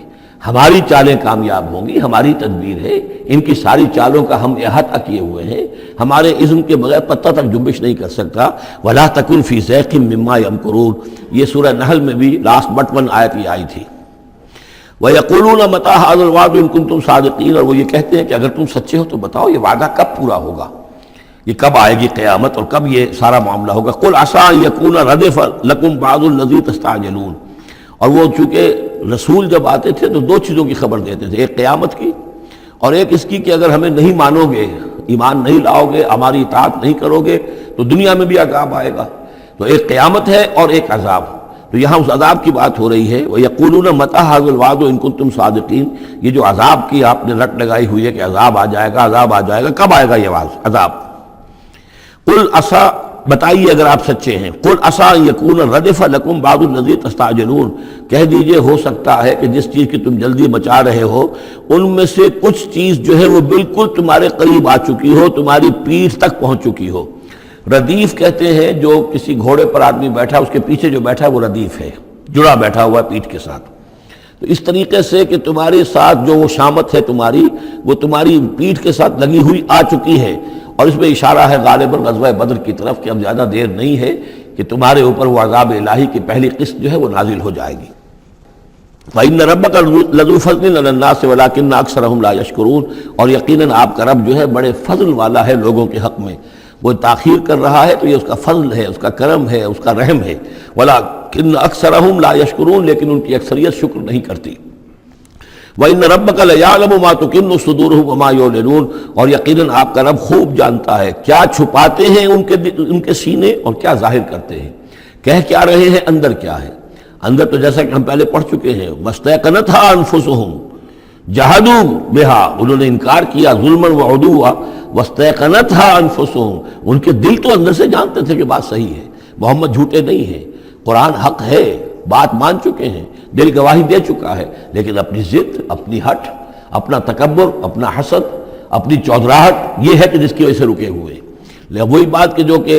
ہماری چالیں کامیاب ہوں گی، ہماری تدبیر ہے، ان کی ساری چالوں کا ہم احاطہ کیے ہوئے ہیں، ہمارے اذن کے بغیر پتہ تک جنبش نہیں کر سکتا۔ ولا تکن فی ضیق مما یمکرون، یہ سورہ نحل میں بھی لاسٹ بٹ 1 آیت یہ آئی تھی۔ وَيَقُولُونَ مَتَىٰ هَٰذَا الْوَعْدُ إِن كُنتُمْ صَادِقِينَ، اور وہ یہ کہتے ہیں کہ اگر تم سچے ہو تو بتاؤ یہ وعدہ کب پورا ہوگا، یہ کب آئے گی قیامت اور کب یہ سارا معاملہ ہوگا. قل عسیٰ ان یکون ردف لکم بعض الذی تستعجلون. اور وہ چونکہ رسول جب آتے تھے تو دو چیزوں کی خبر دیتے تھے، ایک قیامت کی اور ایک اس کی کہ اگر ہمیں نہیں مانو گے، ایمان نہیں لاؤ گے، ہماری اطاعت نہیں کرو گے تو دنیا میں بھی عذاب آئے گا. تو ایک قیامت ہے اور ایک عذاب. تو یہاں اس عذاب کی بات ہو رہی ہے. وَيَقُولُونَ مَتَىٰ هَٰذَا الْوَعْدُ إِن كُنتُمْ صَادِقِينَ. یہ جو عذاب کی آپ نے رٹ لگائی ہوئی ہے کہ عذاب آ جائے گا، عذاب آ جائے گا، کب آئے گا یہ عذاب؟ قُلْ عَسَىٰ، بتائیے اگر آپ سچے ہیں. قُلْ عَسَىٰ أَن يَكُونَ رَدِفَ لَكُمْ بَعْضُ الَّذِي تَسْتَعْجِلُونَ. کہہ دیجئے ہو سکتا ہے کہ جس چیز کی تم جلدی مچا رہے ہو ان میں سے کچھ چیز جو ہے وہ بالکل تمہارے قریب آ چکی ہو، تمہاری پیٹھ تک پہنچ چکی ہو. ردیف کہتے ہیں جو کسی گھوڑے پر آدمی بیٹھا اس کے پیچھے جو بیٹھا ہے وہ ردیف ہے، جڑا بیٹھا ہوا ہے پیٹھ کے ساتھ. تو اس طریقے سے کہ تمہارے ساتھ جو وہ شامت ہے تمہاری، وہ تمہاری پیٹھ کے ساتھ لگی ہوئی آ چکی ہے. اور اس میں اشارہ ہے غالباً غزوہ بدر کی طرف کہ اب زیادہ دیر نہیں ہے کہ تمہارے اوپر وہ عذاب الہی کی پہلی قسط جو ہے وہ نازل ہو جائے گی. وَإِنَّ رَبَّكَ لَذُو فَضْلٍ عَلَى النَّاسِ وَلَٰكِنَّ أَكْثَرَهُمْ لَا يَشْكُرُونَ. اور یقیناً آپ کا رب جو ہے بڑے فضل والا ہے لوگوں کے حق میں. وہ تاخیر کر رہا ہے تو یہ اس کا فضل ہے، اس کا کرم ہے، اس کا رحم ہے. وَلَٰكِنَّ أَكْثَرَهُمْ لَا يَشْكُرُونَ، لیکن ان کی اکثریت شکر نہیں کرتی. وَإِنَّ رَبَّكَ لَيَعْلَمُ مَا تُكِنُّ صُدُورُهُمْ وَمَا يُعْلِنُونَ. اور یقیناً آپ کا رب خوب جانتا ہے کیا چھپاتے ہیں ان کے سینے اور کیا ظاہر کرتے ہیں. کہہ کیا رہے ہیں، اندر کیا ہے. اندر تو جیسا کہ ہم پہلے پڑھ چکے ہیں، وَاسْتَيْقَنَتْهَا أَنفُسُهُمْ جَحَدُوا بِهَا، انہوں نے انکار کیا ظلمًا وعدوا. وَاسْتَيْقَنَتْهَا أَنفُسُهُمْ، ان کے دل تو اندر سے جانتے تھے کہ بات صحیح ہے، محمد جھوٹے نہیں ہیں، قرآن حق ہے، بات مان چکے ہیں، دل گواہی دے چکا ہے، لیکن اپنی ضد، اپنی ہٹ، اپنا تکبر، اپنا حسد، اپنی چودراہٹ، یہ ہے کہ جس کی وجہ سے رکے ہوئے. وہی بات کہ جو کہ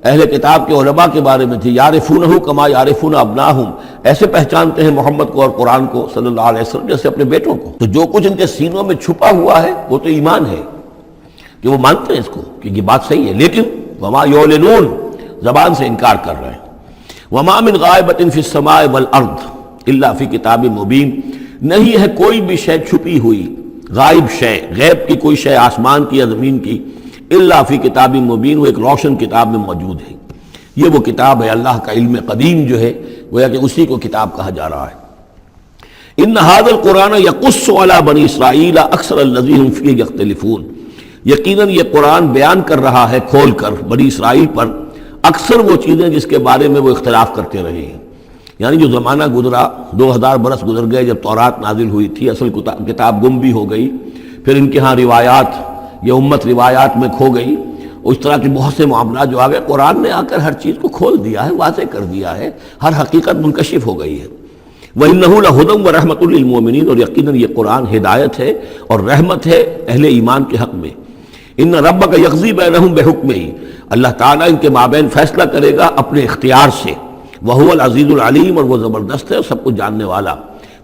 اہل کتاب کے علماء کے بارے میں تھی، یعرفونہ کما یعرفون ابناہم، ایسے پہچانتے ہیں محمد کو اور قرآن کو صلی اللہ علیہ وسلم جیسے اپنے بیٹوں کو. تو جو کچھ ان کے سینوں میں چھپا ہوا ہے وہ تو ایمان ہے کہ وہ مانتے ہیں اس کو کہ یہ بات صحیح ہے، لیکن وما یعلنون، زبان سے انکار کر رہے ہیں. وما من غائبۃ فی السماء والارض الا فی کتاب مبین. نہیں ہے کوئی بھی شے چھپی ہوئی، غائب شے، غیب کی کوئی شے آسمان کی یا زمین کی، الا فی کتاب مبین، وہ ایک روشن کتاب میں موجود ہے. یہ وہ کتاب ہے اللہ کا علم قدیم جو ہے، گویا کہ اسی کو کتاب کہا جا رہا ہے. ان ھذا القرآن یقص علی بنی اسرائیل اکثر الذی ھم فیہ یختلفون. یقیناً یہ قرآن بیان کر رہا ہے کھول کر بنی اسرائیل پر اکثر وہ چیزیں جس کے بارے میں وہ اختلاف کرتے رہے ہیں. یعنی جو زمانہ گزرا، 2000 برس گزر گئے جب تورات نازل ہوئی تھی، اصل کتاب گم بھی ہو گئی، پھر ان کے ہاں روایات، یہ امت روایات میں کھو گئی، اس طرح کے بہت سے معاملات جو آ گئے. قرآن نے آ کر ہر چیز کو کھول دیا ہے، واضح کر دیا ہے، ہر حقیقت منکشف ہو گئی ہے. وَإِنَّهُ لَهُدًى وَرَحْمَةٌ لِّلْمُؤْمِنِينَ، اور یقیناً یہ قرآن ہدایت ہے اور رحمت ہے اہل ایمان کے حق میں. ان ربک یقضی بینہم بحکمہ، اللہ تعالیٰ ان کے مابین فیصلہ کرے گا اپنے اختیار سے. وہو العزیز العلیم، اور وہ زبردست ہے اور سب کچھ جاننے والا.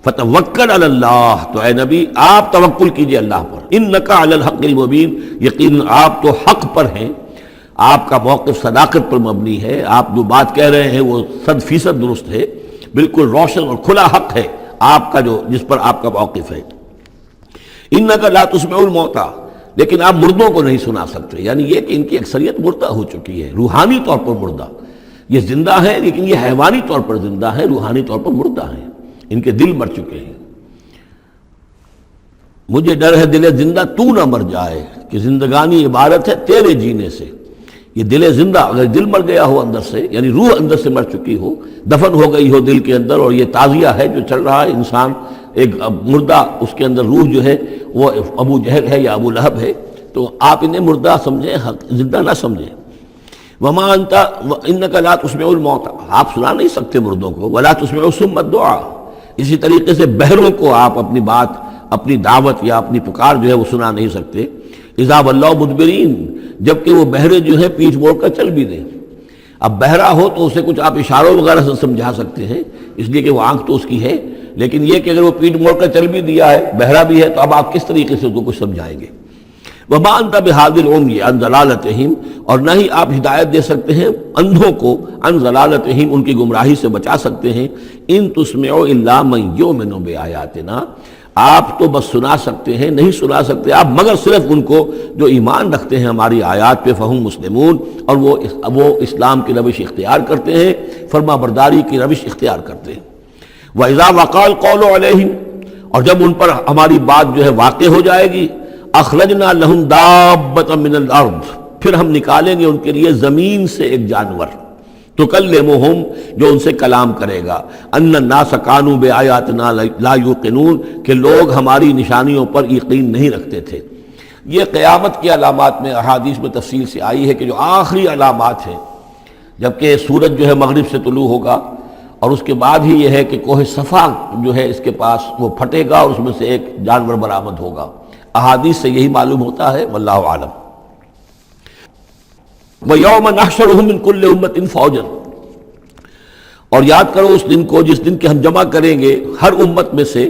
فتوکل علی اللہ، تو اے نبی آپ توکل کیجئے اللہ پر. انک علی الحق المبین، یقیناً آپ تو حق پر ہیں، آپ کا موقف صداقت پر مبنی ہے، آپ جو بات کہہ رہے ہیں وہ 100% درست ہے، بالکل روشن اور کھلا حق ہے آپ کا جو جس پر آپ کا موقف ہے. انک لا تسمع الموتى، لیکن آپ مردوں کو نہیں سنا سکتے. یعنی یہ کہ ان کی اکثریت مردہ ہو چکی ہے، روحانی طور پر مردہ. یہ زندہ ہیں لیکن یہ حیوانی طور پر زندہ ہیں، روحانی طور پر مردہ ہیں، ان کے دل مر چکے ہیں. مجھے ڈر ہے دل زندہ تو نہ مر جائے، کہ زندگانی عبارت ہے تیرے جینے سے. یہ دل زندہ اگر دل مر گیا ہو اندر سے، یعنی روح اندر سے مر چکی ہو، دفن ہو گئی ہو دل کے اندر، اور یہ تعزیہ ہے جو چل رہا ہے، انسان ایک مردہ، اس کے اندر روح جو ہے وہ ابو جہل ہے یا ابو لہب ہے، تو آپ انہیں مردہ سمجھیں، زندہ نہ سمجھیں. وما انت انک لا تسمع الموتى، آپ سنا نہیں سکتے مردوں کو. ولا تسمع الصم الدعاء، اسی طریقے سے بہروں کو آپ اپنی بات، اپنی دعوت یا اپنی پکار جو ہے وہ سنا نہیں سکتے. اذا ولوا مدبرین، جبکہ وہ بہرے جو ہے پیٹھ موڑ کر چل بھی دیں. اب بہرا ہو تو اسے کچھ آپ اشاروں وغیرہ سے سمجھا سکتے ہیں، اس لیے کہ وہ آنکھ تو اس کی ہے، لیکن یہ کہ اگر وہ پیٹھ موڑ کر چل بھی دیا ہے، بہرا بھی ہے، تو اب آپ کس طریقے سے اس کو کچھ سمجھائیں گے. وما انت بہادی العمی عن ضلالتہم، اور نہ ہی آپ ہدایت دے سکتے ہیں اندھوں کو، عن ضلالتہم، ان کی گمراہی سے بچا سکتے ہیں. ان تسمع الا من یؤمن بآیاتنا، آپ تو بس سنا سکتے ہیں، نہیں سنا سکتے آپ مگر صرف ان کو جو ایمان رکھتے ہیں ہماری آیات پہ، فہم مسلمون، اور وہ اسلام کی روش اختیار کرتے ہیں، فرما برداری کی روش اختیار کرتے ہیں۔ وَإِذَا وَقَعَ الْقَوْلُ عَلَيْهِمْ، اور جب ان پر ہماری بات جو ہے واقع ہو جائے گی، أَخْرَجْنَا لَهُمْ دَابَّةً مِّنَ الْأَرْضِ، پھر ہم نکالیں گے ان کے لیے زمین سے ایک جانور، تکلمہم، جو ان سے کلام کرے گا، ان الناس کانوا بآیاتنا لا یوقنون، کہ لوگ ہماری نشانیوں پر یقین نہیں رکھتے تھے۔ یہ قیامت کی علامات میں احادیث میں تفصیل سے آئی ہے کہ جو آخری علامات ہیں، جبکہ سورج جو ہے مغرب سے طلوع ہوگا، اور اس کے بعد ہی یہ ہے کہ کوہ صفا جو ہے اس کے پاس وہ پھٹے گا اور اس میں سے ایک جانور برآمد ہوگا۔ احادیث سے یہی معلوم ہوتا ہے، واللہ اعلم۔ وَيَوْمَ نَحْشُرُهُم مِّن كُلِّ أُمَّةٍ فَوْجًا، اور یاد کرو اس دن کو جس دن کہ ہم جمع کریں گے ہر امت میں سے،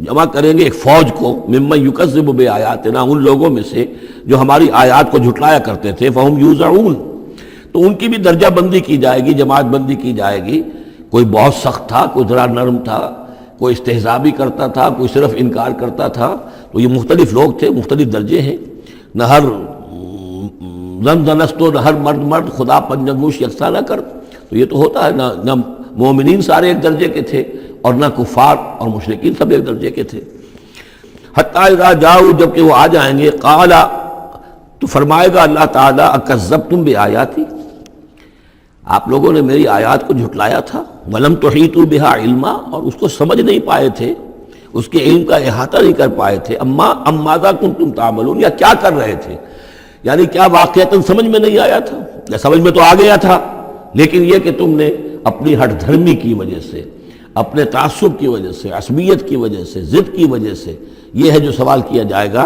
جمع کریں گے ایک فوج کو، ممن یکذب بآیاتنا، ان لوگوں میں سے جو ہماری آیات کو جھٹلایا کرتے تھے، فہم یوزعون، تو ان کی بھی درجہ بندی کی جائے گی، جماعت بندی کی جائے گی۔ کوئی بہت سخت تھا، کوئی ذرا نرم تھا، کوئی استہزاء بھی کرتا تھا، کوئی صرف انکار کرتا تھا، تو یہ مختلف لوگ تھے، مختلف درجے ہیں۔ نہ ہر زن زنستو، نہ ہر مرد مرد، خدا پنجنگوش یکساں نہ کر، تو یہ تو ہوتا ہے، نہ مومنین سارے ایک درجے کے تھے اور نہ کفار اور مشرکین سب ایک درجے کے تھے۔ حتیٰ اذا جاؤ، جب کہ وہ آ جائیں گے، قالا، تو فرمائے گا اللہ تعالیٰ، اکذبتم بآیاتی، آپ لوگوں نے میری آیات کو جھٹلایا تھا، ولم تحیطوا بہا علما، اور اس کو سمجھ نہیں پائے تھے، اس کے علم کا احاطہ نہیں کر پائے تھے، ام ماذا کنتم تعملون، یا کیا کر رہے تھے، یعنی کیا واقعتاً سمجھ میں نہیں آیا تھا، یا سمجھ میں تو آ گیا تھا، لیکن یہ کہ تم نے اپنی ہٹ دھرمی کی وجہ سے، اپنے تعصب کی وجہ سے، عصبیت کی وجہ سے، ضد کی وجہ سے، یہ ہے جو سوال کیا جائے گا۔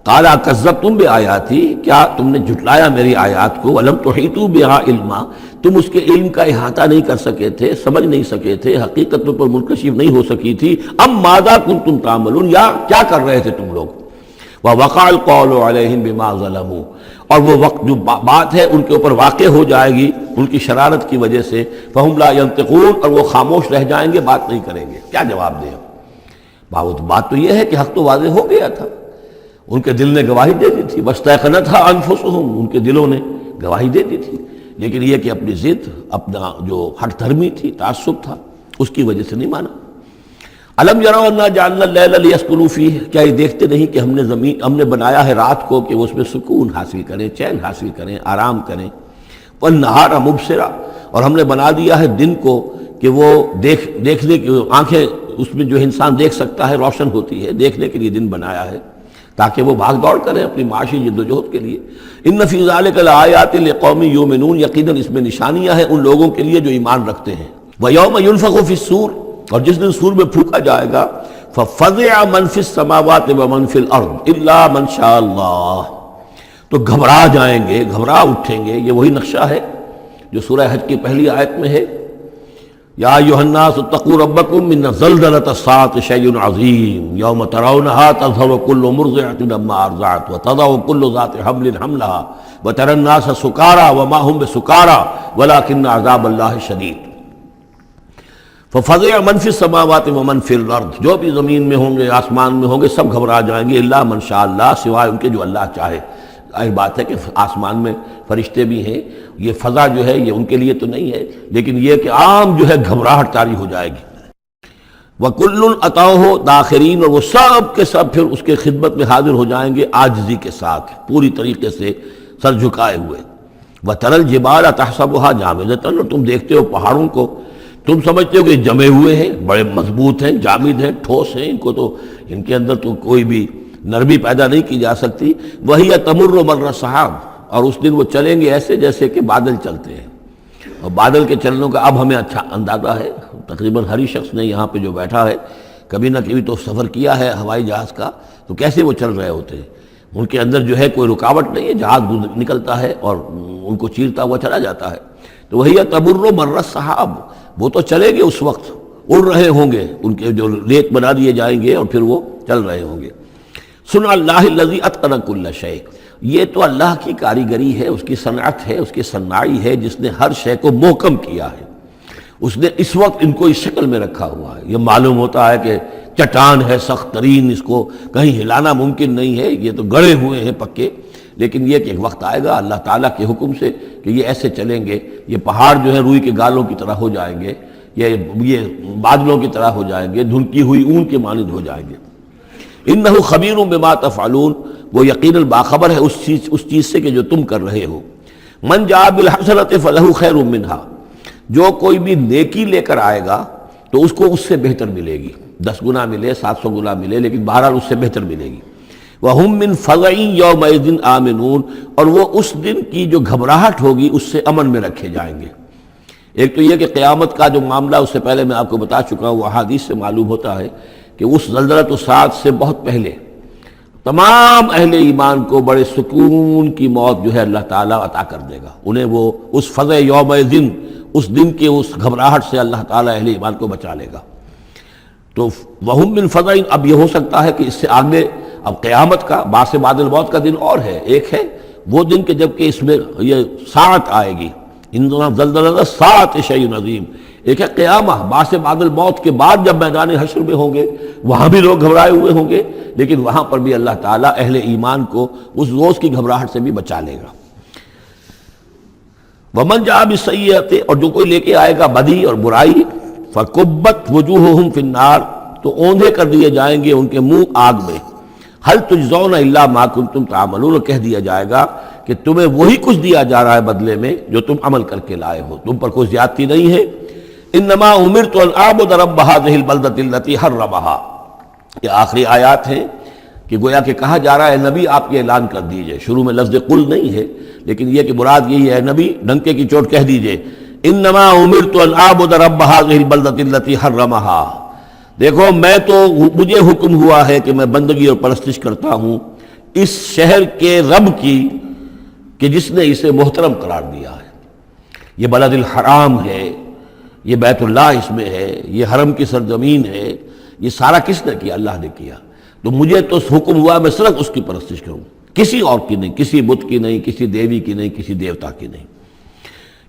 قالا کذبتم بآیاتی، کیا تم نے جھٹلایا میری آیات کو، ولم تحیطوا بہا علما، تم اس کے علم کا احاطہ نہیں کر سکے تھے، سمجھ نہیں سکے تھے، حقیقت تم پر منکشف نہیں ہو سکی تھی، ام ماذا کنتم تعملون، یا کیا کر رہے تھے تم لوگ۔ وَوَقَعَ الْقَوْلُ عَلَيْهِمْ بِمَا ظَلَمُوا، اور وہ وقت جو بات ہے ان کے اوپر واقع ہو جائے گی ان کی شرارت کی وجہ سے، فَهُمْ لَا يَنطِقُونَ، اور وہ خاموش رہ جائیں گے، بات نہیں کریں گے، کیا جواب دیں؟ بات تو یہ ہے کہ حق تو واضح ہو گیا تھا، ان کے دل نے گواہی دے دی تھی، وَاسْتَيْقَنَتْهَا أَنفُسُهُمْ، ان کے دلوں نے گواہی دے دی تھی، لیکن یہ کہ اپنی ضد، اپنا جو ہٹ دھرمی تھی، تعصب تھا، اس کی وجہ سے نہیں مانا۔ الم یروا انا جعلنا اللیل لیسکنوا فیہ، کیا یہ دیکھتے نہیں کہ ہم نے بنایا ہے رات کو کہ وہ اس میں سکون حاصل کریں، چین حاصل کریں، آرام کریں، والنہار مبصرا، اور ہم نے بنا دیا ہے دن کو کہ وہ دیکھنے کی آنکھیں اس میں جو انسان دیکھ سکتا ہے روشن ہوتی ہے، دیکھنے کے لیے دن بنایا ہے تاکہ وہ بھاگ دوڑ کریں اپنی معاشی جدوجہد کے لیے۔ ان فی ذلک لآیات لقوم یؤمنون، یقیناً اس میں نشانیاں ہیں ان لوگوں کے لیے جو ایمان رکھتے ہیں۔ ویوم ینفخ فی الصور، اور جس دن سور میں پھونکا جائے گا، ففزع من فی السماوات ومن فی الارض الا من شاء اللہ، تو گھبرا جائیں گے، گھبرا اٹھیں گے۔ یہ وہی نقشہ ہے جو سورہ حج کی پہلی آیت میں ہے، یا ایھا الناس اتقوا ربکم ان زلزلۃ الساعۃ شیء عظیم یوم ترونها تذہل کل مرضعۃ عما ارضعت وتضع کل ذات حمل حملها وتری الناس سکارى وما هم بسکارى ولکن عذاب اللہ شدید۔ ففزع من فی السماوات ومن فی الارض، جو بھی زمین میں ہوں گے، آسمان میں ہوں گے، سب گھبرا جائیں گے، الا من شاء اللہ، سوائے ان کے جو اللہ چاہے۔ ظاہر بات ہے کہ آسمان میں فرشتے بھی ہیں، یہ فضا جو ہے یہ ان کے لیے تو نہیں ہے، لیکن یہ کہ عام جو ہے گھبراہٹ طاری ہو جائے گی۔ وَكُلٌّ أَتَوْهُ دَاخِرِينَ، اور وہ سب کے سب پھر اس کے خدمت میں حاضر ہو جائیں گے عاجزی کے ساتھ، پوری طریقے سے سر جھکائے ہوئے۔ وَتَرَى الْجِبَالَ تَحْسَبُهَا جَامِدَةً، اور تم دیکھتے ہو پہاڑوں کو، تم سمجھتے ہو کہ جمے ہوئے ہیں، بڑے مضبوط ہیں، جامد ہیں، ٹھوس ہیں، ان کے اندر تو کوئی بھی نرمی پیدا نہیں کی جا سکتی۔ وہی تمر مر السحاب، اور اس دن وہ چلیں گے ایسے جیسے کہ بادل چلتے ہیں، اور بادل کے چلنوں کا اب ہمیں اچھا اندازہ ہے، تقریباً ہر ہی شخص نے یہاں پہ جو بیٹھا ہے کبھی نہ کبھی تو سفر کیا ہے ہوائی جہاز کا، تو کیسے وہ چل رہے ہوتے ہیں، ان کے اندر جو ہے کوئی رکاوٹ نہیں ہے، جہاز نکلتا ہے اور ان کو چیرتا ہوا چلا جاتا ہے۔ تو وہی تمر مر السحاب، وہ تو چلیں گے اس وقت، اڑ رہے ہوں گے، ان کے جو ریت بنا دیے جائیں گے اور پھر وہ چل رہے ہوں گے۔ صنع اللہ الذی اتقن کل شیء، یہ تو اللہ کی کاریگری ہے، اس کی صنعت ہے، اس کی صنائی ہے، جس نے ہر شے کو محکم کیا ہے، اس نے اس وقت ان کو اس شکل میں رکھا ہوا ہے۔ یہ معلوم ہوتا ہے کہ چٹان ہے سخت ترین، اس کو کہیں ہلانا ممکن نہیں ہے، یہ تو گڑے ہوئے ہیں پکے، لیکن یہ کہ ایک وقت آئے گا اللہ تعالیٰ کے حکم سے کہ یہ ایسے چلیں گے، یہ پہاڑ جو ہے روئی کے گالوں کی طرح ہو جائیں گے، یہ بادلوں کی طرح ہو جائیں گے، دھنکی ہوئی اون کے مانند ہو جائیں گے۔ انہ خبیر بما تفعلون، وہ یقیناً باخبر ہے اس چیز سے کہ جو تم کر رہے ہو۔ من جاء بالحسنۃ فلہ خیر منہا، جو کوئی بھی نیکی لے کر آئے گا تو اس کو اس سے بہتر ملے گی، 10 گنا ملے 700 گنا ملے، لیکن بہرحال اس سے بہتر ملے گی۔ وَهُم مِّن فَزَعٍ يَوْمَئِذٍ آمِنُونَ، اور وہ اس دن کی جو گھبراہٹ ہوگی اس سے امن میں رکھے جائیں گے۔ ایک تو یہ کہ قیامت کا جو معاملہ، اس سے پہلے میں آپ کو بتا چکا ہوں، وہ احادیث سے معلوم ہوتا ہے کہ اس زلزلۃ الساعۃ سے بہت پہلے تمام اہل ایمان کو بڑے سکون کی موت جو ہے اللہ تعالیٰ عطا کر دے گا، انہیں وہ اس فزع یومئذ، اس دن کے اس گھبراہٹ سے اللہ تعالیٰ اہل ایمان کو بچا لے گا۔ تو وَهُم مِّن فَزَعٍ، اب یہ ہو سکتا ہے کہ اس سے آگے اب قیامت کا بعث بعد الموت کا دن اور ہے، ایک ہے وہ دن کہ جب کہ اس میں یہ ساعت آئے گی، اِنَّ زَلْزَلَةَ السَّاعَةِ شَيْءٌ عَظِيمٌ، ایک ہے قیامہ، بعث بعد الموت کے بعد جب میدان حشر میں ہوں گے وہاں بھی لوگ گھبرائے ہوئے ہوں گے، لیکن وہاں پر بھی اللہ تعالیٰ اہل ایمان کو اس روز کی گھبراہٹ سے بھی بچا لے گا۔ وَمَنْ جَاءَ بِالسَّيِّئَةِ، اور جو کوئی لے کے آئے گا بدی اور برائی، فَكُبَّتْ وُجُوهُهُمْ فِي النَّارِ، تو اوندھے کر دیے جائیں گے ان کے منہ آگ میں۔ هَلْ تُجْزَوْنَ إِلَّا مَا كُنتُمْ تَعْمَلُونَ، اور کہہ دیا جائے گا کہ تمہیں وہی کچھ دیا جا رہا ہے بدلے میں جو تم عمل کر کے لائے ہو، تم پر کوئی زیادتی نہیں ہے۔ انما امرت ان اعبد رب هذه البلدة التي حرمها، یہ آخری آیات ہیں کہ گویا کہ کہا جا رہا ہے نبی آپ یہ اعلان کر دیجئے، شروع میں لفظ قل نہیں ہے لیکن یہ کہ مراد یہی ہے نبی ڈنکے کی چوٹ کہہ دیجئے، انما امرت ان اعبد رب هذه البلدة التي حرمها، دیکھو میں تو مجھے حکم ہوا ہے کہ میں بندگی اور پرستش کرتا ہوں اس شہر کے رب کی کہ جس نے اسے محترم قرار دیا ہے۔ یہ بلد الحرام ہے، یہ بیت اللہ اس میں ہے، یہ حرم کی سرزمین ہے، یہ سارا کس نے کیا؟ اللہ نے کیا۔ تو مجھے تو حکم ہوا میں صرف اس کی پرستش کروں، کسی اور کی نہیں، کسی بت کی نہیں، کسی دیوی کی نہیں، کسی دیوتا کی نہیں۔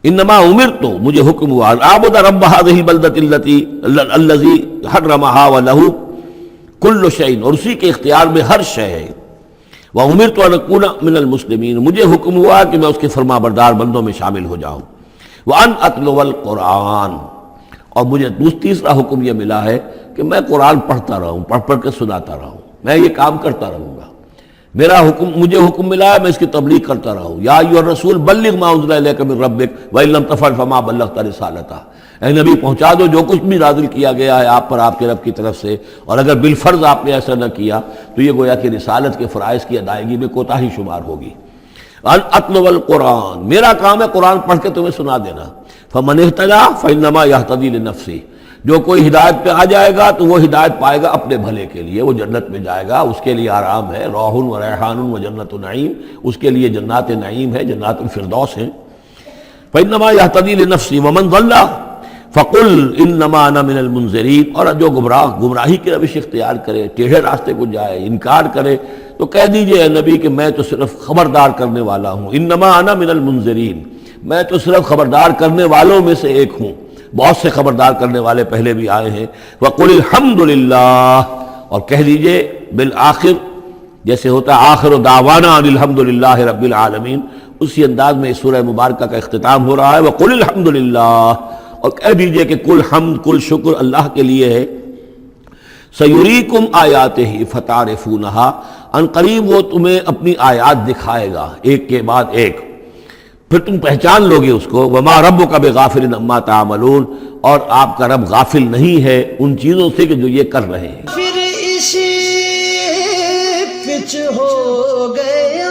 انما امرت، مجھے حکم ہوا اعبد رب هذه البلدة الذي حرمها وله كل شيء، اور اسی کے اختیار میں ہر شے ہے۔ وامرت ان اكون من المسلمین، مجھے حکم ہوا کہ میں اس کے فرما بردار بندوں میں شامل ہو جاؤں۔ وان اتلو القرآن، اور مجھے تیسرا حکم یہ ملا ہے کہ میں قرآن پڑھتا رہوں، پڑھ پڑھ کے سناتا رہوں، میں یہ کام کرتا رہوں گا۔ میرا حکم، مجھے حکم ملا ہے میں اس کی تبلیغ کرتا رہوں۔ یا ایھا الرسول بلغ ما انزل الیک من ربک وان لم تفعل فما بلغت رسالتہ، اے نبی پہنچا دو جو کچھ بھی نازل کیا گیا ہے آپ پر آپ کے رب کی طرف سے، اور اگر بالفرض آپ نے ایسا نہ کیا تو یہ گویا کہ رسالت کے فرائض کی ادائیگی میں کوتاہی شمار ہوگی۔ ان اتلو القرآن، میرا کام ہے قرآن پڑھ کے تمہیں سنا دینا۔ فمن اہتدی فانما یہتدی لنفسہ، جو کوئی ہدایت پہ آ جائے گا تو وہ ہدایت پائے گا اپنے بھلے کے لیے، وہ جنت میں جائے گا، اس کے لیے آرام ہے، روح و ریحان و جنت نعیم، اس کے لیے جنات نعیم ہے، جنات الفردوس ہے۔ فانما یہتدی لنفسہ ومن ضل فقل انما انا من المنذرین، اور جو گمراہی کی روش اختیار کرے، ٹیڑھے راستے کو جائے، انکار کرے، تو کہہ دیجئے اے نبی کہ میں تو صرف خبردار کرنے والا ہوں، انما انا من المنذرین، میں تو صرف خبردار کرنے والوں میں سے ایک ہوں، بہت سے خبردار کرنے والے پہلے بھی آئے ہیں۔ وقل الحمدللہ، اور کہہ دیجئے بالآخر، جیسے ہوتا ہے آخر دعوانا ان الحمدللہ رب العالمین، اسی انداز میں اس سورہ مبارکہ کا اختتام ہو رہا ہے۔ وقل الحمدللہ، اور کہہ دیجئے کہ کل حمد کل شکر اللہ کے لیے ہے۔ سیریکم آیاتہ فتعرفونہا، ان قریب وہ تمہیں اپنی آیات دکھائے گا ایک کے بعد ایک، پھر تم پہچان لوگے اس کو۔ وما ربک بغافل عما تعملون، اور آپ کا رب غافل نہیں ہے ان چیزوں سے کہ جو یہ کر رہے ہیں۔ پھر اسی پچ ہو گیا،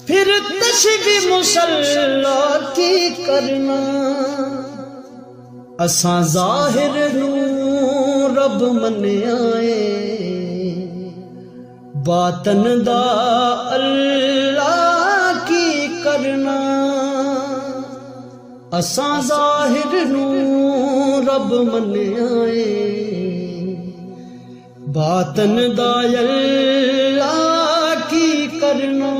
پھر تسبیح مصلی کی کرنا، اساں ظاہر نوں رب منیائے، باطن دا اللہ کی کرنا، اساں ظاہر نوں رب منیائے، باطن دا اللہ کی کرنا۔